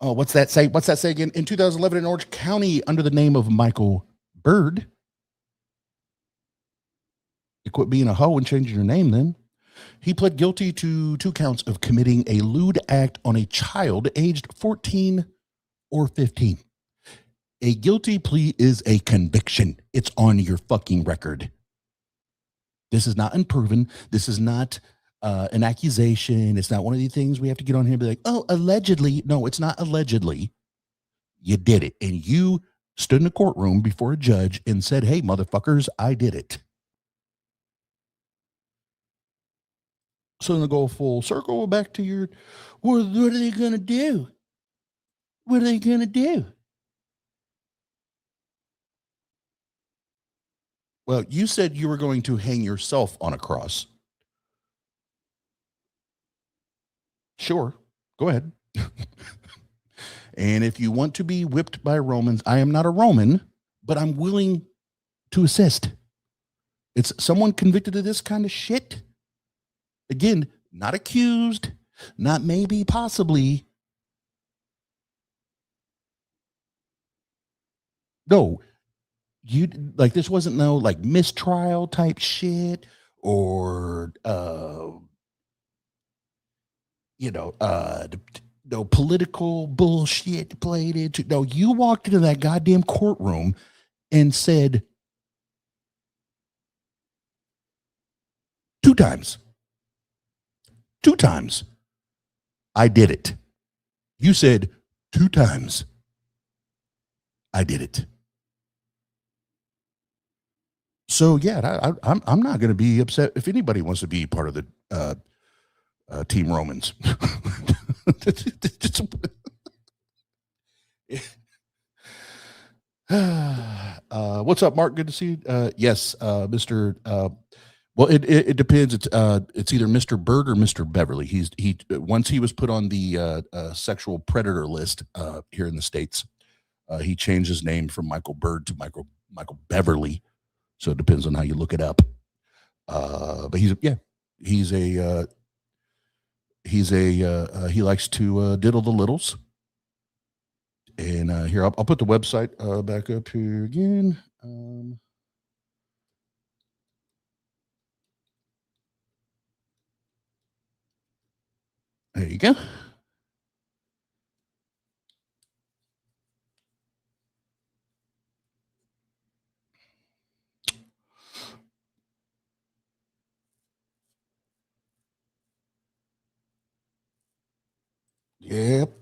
Oh, what's that say? What's that say again? In 2011 in Orange County, under the name of Michael Bird. You quit being a hoe and changing your name then. He pled guilty to 2 counts of committing a lewd act on a child aged 14 or 15. A guilty plea is a conviction. It's on your fucking record. This is not unproven. This is not an accusation. It's not one of these things we have to get on here and be like, oh, allegedly. No, it's not allegedly. You did it. And you stood in a courtroom before a judge and said, hey, motherfuckers, I did it. So I'm going to go full circle back to your, what are they going to do? What are they going to do? Well, you said you were going to hang yourself on a cross. Sure, go ahead. And if you want to be whipped by Romans, I am not a Roman, but I'm willing to assist. It's someone convicted of this kind of shit. Again, not accused, not maybe, possibly. No, you like this wasn't no like mistrial type shit or no political bullshit played into. No, you walked into that goddamn courtroom and said 2 times. 2 times. I did it. You said 2 times. I did it. So yeah, I'm not going to be upset if anybody wants to be part of the Team Romans. What's up, Mark? Good to see you. Yes, Mr. Well, it depends. It's either Mr. Bird or Mr. Beverly. He once he was put on the sexual predator list here in the States. He changed his name from Michael Bird to Michael Beverly. So it depends on how you look it up. But he likes to diddle the littles. And here, I'll put the website back up here again. There you go. Yep.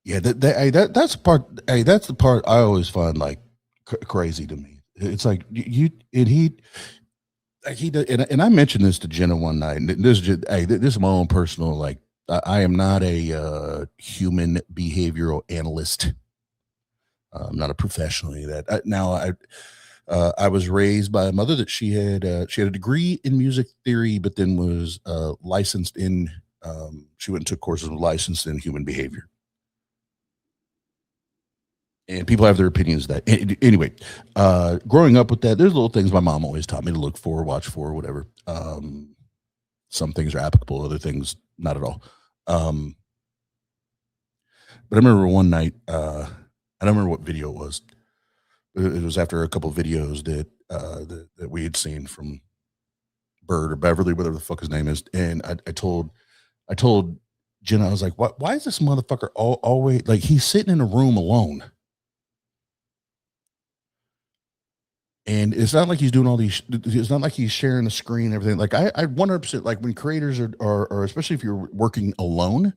Yeah, that's the part. Hey, that's the part I always find like crazy to me. It's like you and he, like he did, and I mentioned this to Jenna one night. And this is just, this is my own personal like. I am not a human behavioral analyst. I'm not a professional in that. I was raised by a mother that she had a degree in music theory, but then was licensed in. She went and took courses licensed in human behavior. And people have their opinions of that. Anyway, growing up with that, there's little things my mom always taught me to look for, watch for, whatever. Some things are applicable, other things not at all. But I remember one night, I don't remember what video it was. It was after a couple of videos that we had seen from Bird or Beverly, whatever the fuck his name is. And I told Jenna, I was like, why is this motherfucker always like he's sitting in a room alone? And it's not like he's doing all these, it's not like he's sharing the screen and everything. Like I 100%, like when creators are, especially if you're working alone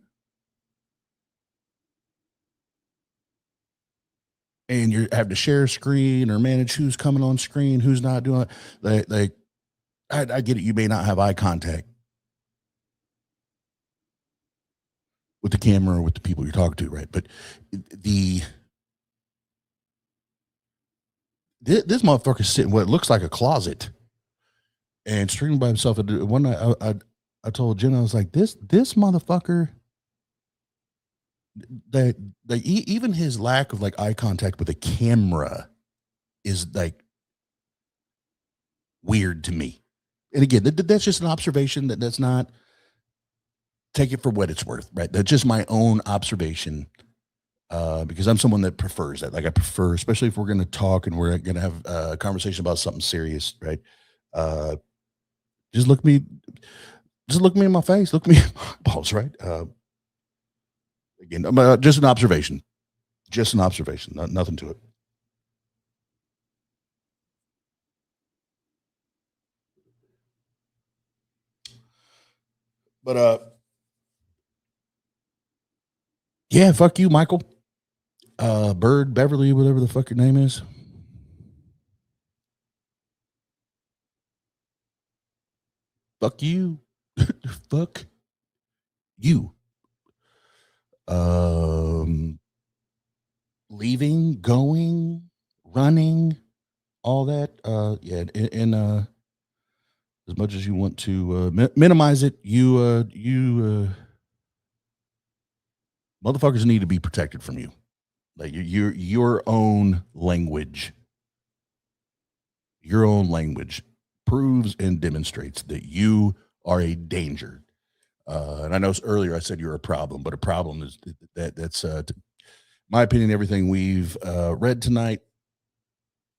and you have to share a screen or manage who's coming on screen, who's not doing it. Like I get it. You may not have eye contact with the camera or with the people you're talking to, right? But this motherfucker's sitting what looks like a closet and streaming by himself. And one night I told Jenna, I was like, this motherfucker, that like even his lack of like eye contact with a camera is like weird to me. And again, that's just an observation that's not take it for what it's worth, right? That's just my own observation. Because I'm someone that prefers that. Like I prefer, especially if we're going to talk and we're going to have a conversation about something serious, right? Uh, just look me in my face, look me in my balls, right? Again, just an observation, nothing to it. But yeah, fuck you, Michael. Bird, Beverly, whatever the fuck your name is. Fuck you. Fuck you. Leaving, going, running, all that. Yeah, and as much as you want to minimize it, you motherfuckers need to be protected from you. Like your own language proves and demonstrates that you are a danger. And I know earlier I said you're a problem, but a problem is that's my opinion. Everything we've read tonight,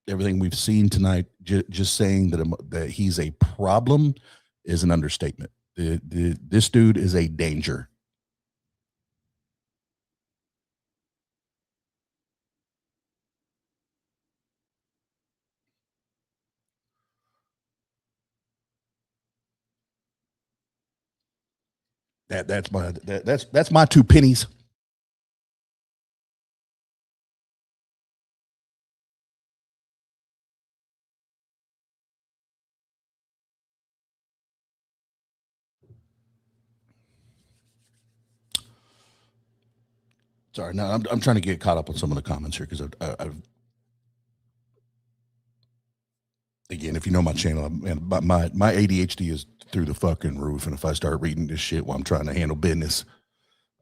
everything we've seen tonight, just saying that he's a problem is an understatement. This dude is a danger. That's my 2 pennies. Sorry, no, I'm trying to get caught up on some of the comments here because I've again, if you know my channel, man, my ADHD is through the fucking roof, and if I start reading this shit while I'm trying to handle business,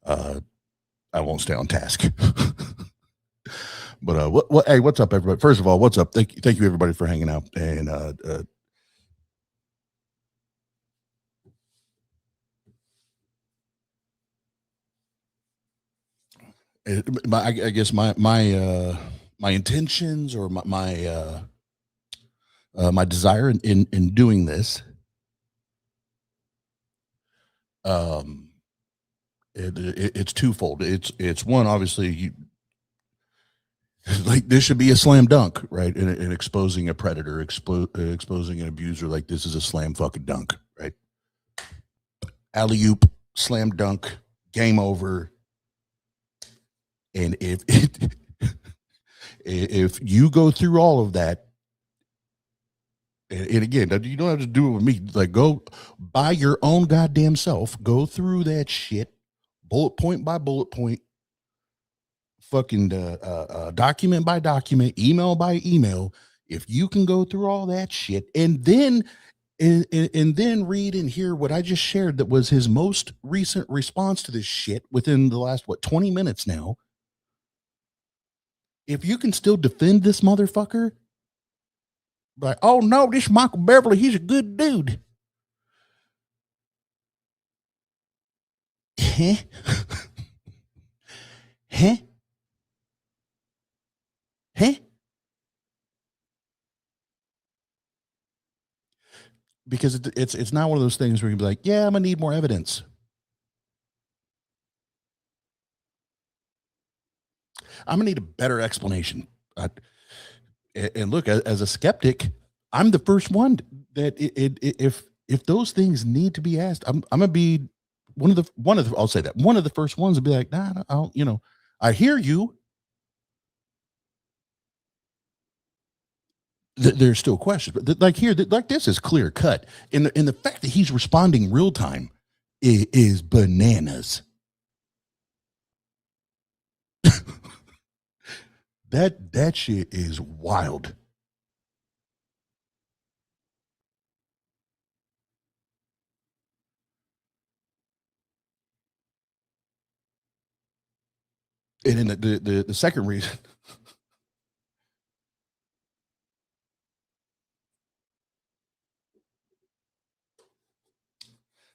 I won't stay on task. But hey, what's up, everybody? First of all, what's up? Thank you, everybody, for hanging out. And I guess my intentions or my desire in doing this, it's twofold. It's one, obviously, like this should be a slam dunk, right? In exposing a predator, exposing an abuser, like this is a slam fucking dunk, right? Alley oop, slam dunk, game over. And if you go through all of that, and again, you don't have to do it with me. Like, go by your own goddamn self, go through that shit, bullet point by bullet point, fucking document by document, email by email. If you can go through all that shit and then read and hear what I just shared, that was his most recent response to this shit within the last 20 minutes now. If you can still defend this motherfucker, like, oh no, this Michael Beverly, he's a good dude. Huh? Huh? Huh? Because it's not one of those things where you be like, yeah, I'm gonna need more evidence. I'm gonna need a better explanation. And look, as a skeptic, I'm the first one that if those things need to be asked, I'm gonna be one of the I'll say that one of the first ones to be like, nah, I'll, I hear you. There's still questions, but like here, like this is clear cut. And the fact that he's responding real time is bananas. That shit is wild. And then the second reason,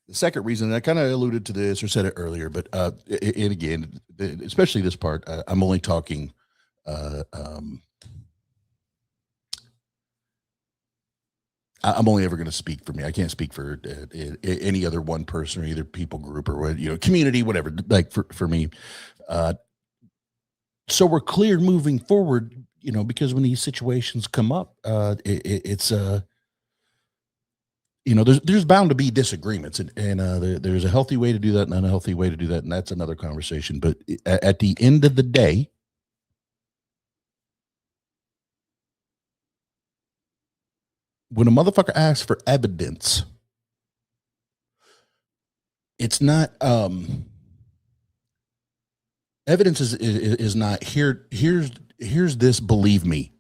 The second reason, and I kind of alluded to this or said it earlier, but and again, especially this part, I'm only talking. I'm only ever going to speak for me. I can't speak for any other one person or either people group or what, community, whatever. Like for me, so we're clear moving forward. Because when these situations come up, it's there's bound to be disagreements, and there's a healthy way to do that and an unhealthy way to do that, and that's another conversation. But at the end of the day, when a motherfucker asks for evidence, it's not evidence is not here's this, believe me.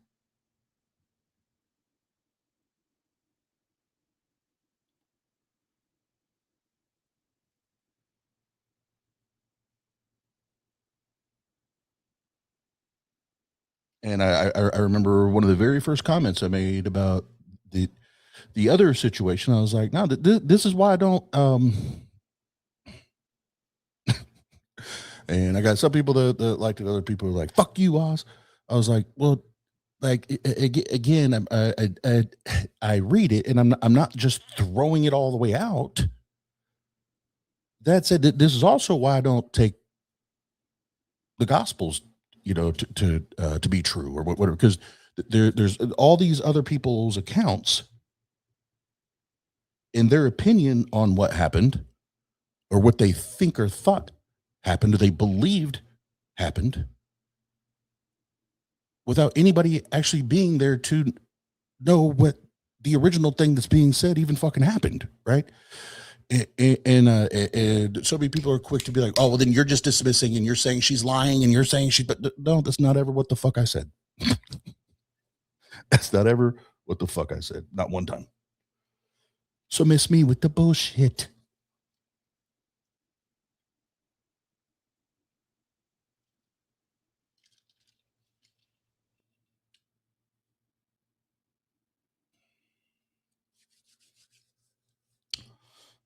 And I remember one of the very first comments I made about the other situation. I was like, no, this is why I don't. And I got some people that liked it. Other people were like, "Fuck you, Oz." I was like, well, like again, I read it, and I'm not just throwing it all the way out. That said, this is also why I don't take the Gospels, to be true or whatever, because there's all these other people's accounts in their opinion on what happened or what they think or thought happened or they believed happened without anybody actually being there to know what the original thing that's being said even fucking happened, right? And so many people are quick to be like, oh, well, then you're just dismissing and you're saying she's lying and you're saying but no, that's not ever what the fuck I said. That's not ever what the fuck I said. Not one time. So miss me with the bullshit.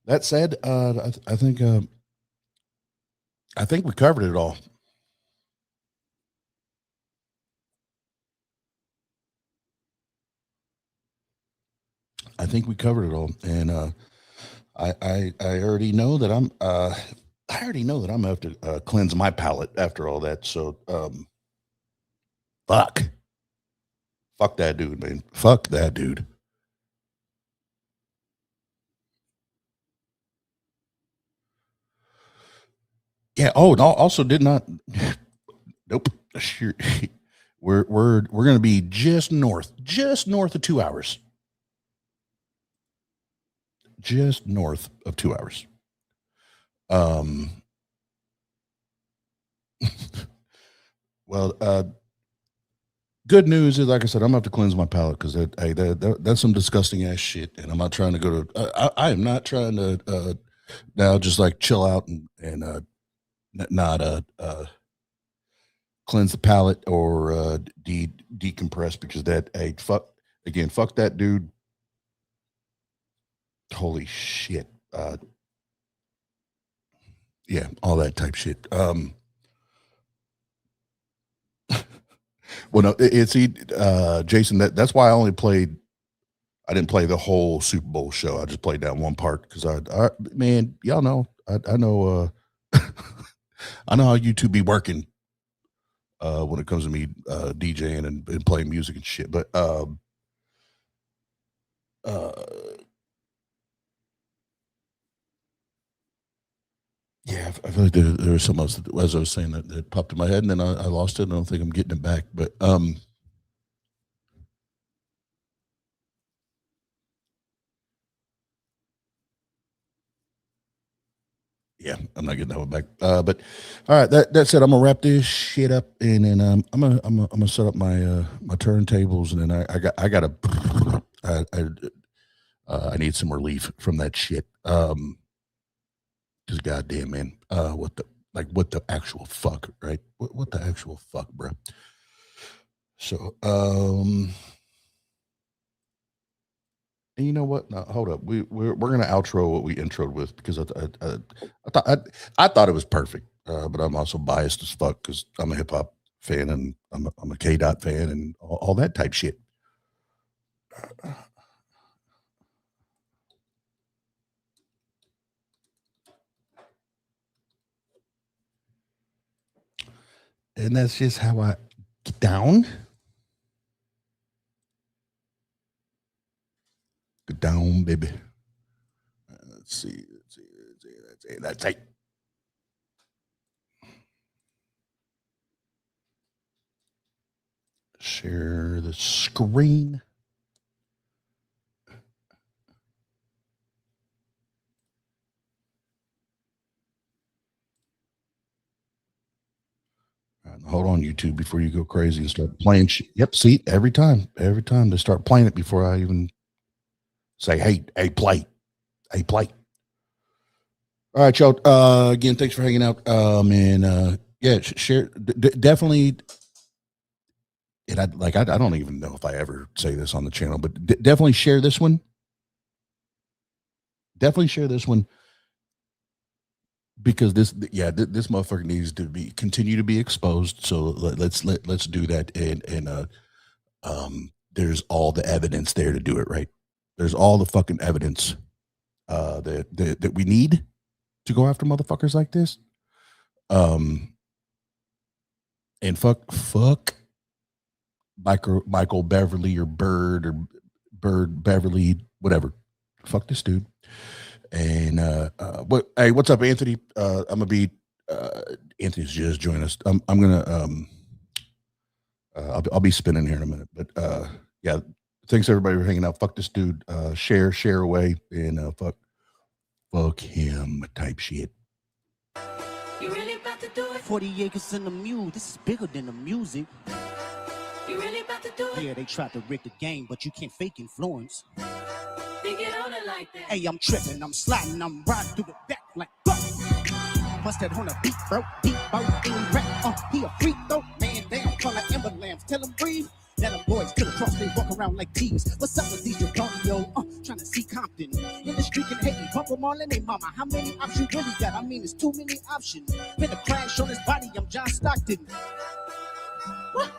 That said, I think we covered it all. I think we covered it all, and I already know that I'm gonna have to cleanse my palate after all that. So fuck that dude, man. Fuck that dude. Yeah. Oh, and also did not. Nope. Sure. We're gonna be just north of 2 hours. Just north of 2 hours. Well, good news is, like I said, I'm gonna have to cleanse my palate because that's some disgusting ass shit, and I'm not trying to go to. I am not trying to now just like chill out and not cleanse the palate or decompress because fuck that dude. Holy shit. Yeah, all that type shit. Well, no, Jason, that's why I didn't play the whole Super Bowl show. I just played that one part because man, y'all know, I know, I know how you two be working when it comes to me DJing and playing music and shit. But yeah, I feel like there was something else that, as I was saying, that popped in my head, and then I lost it. And I don't think I'm getting it back. But yeah, I'm not getting that one back. But all right, that said, I'm gonna wrap this shit up, and then I'm gonna set up my my turntables, and then I gotta I need some relief from that shit. Because goddamn, man, what the actual fuck, right? What the actual fuck, bro? So And you know what? No, hold up. We're gonna outro what we introed with because I thought it was perfect, but I'm also biased as fuck because I'm a hip hop fan and I'm a K Dot fan and all that type shit. And that's just how I get down. Get down, baby. Let's see. That's it. Share the screen. Hold on, YouTube, before you go crazy and start playing shit. Yep, see, every time they start playing it before I even say, hey, play. All right, y'all. Again, thanks for hanging out. And yeah, share definitely. And I don't even know if I ever say this on the channel, but definitely share this one. Definitely share this one because this motherfucker needs to continue to be exposed. So let's do that. And there's all the evidence there to do it, right? There's all the fucking evidence that we need to go after motherfuckers like this. And fuck Michael Beverly or Bird Beverly, whatever. Fuck this dude. And what's up, Anthony? I'm gonna be Anthony's just joined us. I'm gonna I'll be spinning here in a minute. But yeah, thanks everybody for hanging out. Fuck this dude. Share away and fuck him type shit. You really about to do it? 40 acres in the mule. This is bigger than the music. You really about to do it? Yeah, they tried to rig the game, but you can't fake influence. They get on it like that. Hey, I'm tripping, I'm sliding, I'm riding through the back like fuck. Bust that on a beat, bro. Deep boat in rap. He a freak though, man down. Call like Blam-Blam. Tell him breathe. Let them boys to the cross, they walk around like thieves. What's up with these Dragonio? Trying to see Compton. In the street and hating. Bump them all in they mama. How many options you really got? I mean, it's too many options. Pin a crash on his body, I'm John Stockton. What?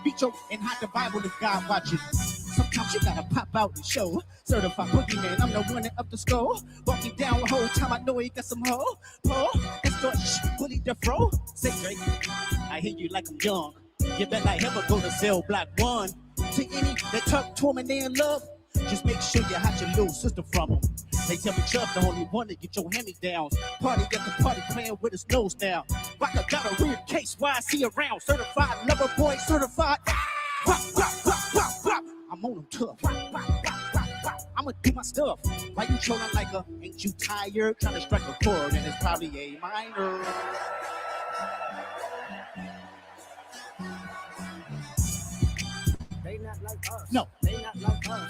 Beat your and hide the Bible if God watching. Sometimes you gotta pop out and show. Certified boogeyman, I'm the one that up the skull. Walking down the whole time, I know he got some hoe. Extort, bully the fro. Say Drake, I hear you like I'm young. You better not ever go to cell block 1. To any that talk to him and they in love, just make sure you hide your little sister from them. They tell me Chubb the only one to get your hand-me-downs. Party at the party playing with his nose down. Waka got a weird case, why I see around. Certified lover boy, certified. Pop, pop, pop, pop, pop. I'm on them tough. Pop, pop, pop, pop, pop. I'ma do my stuff. Why you trolling like a, ain't you tired? Trying to strike a chord and it's probably A minor. They not like us. No. They not like us.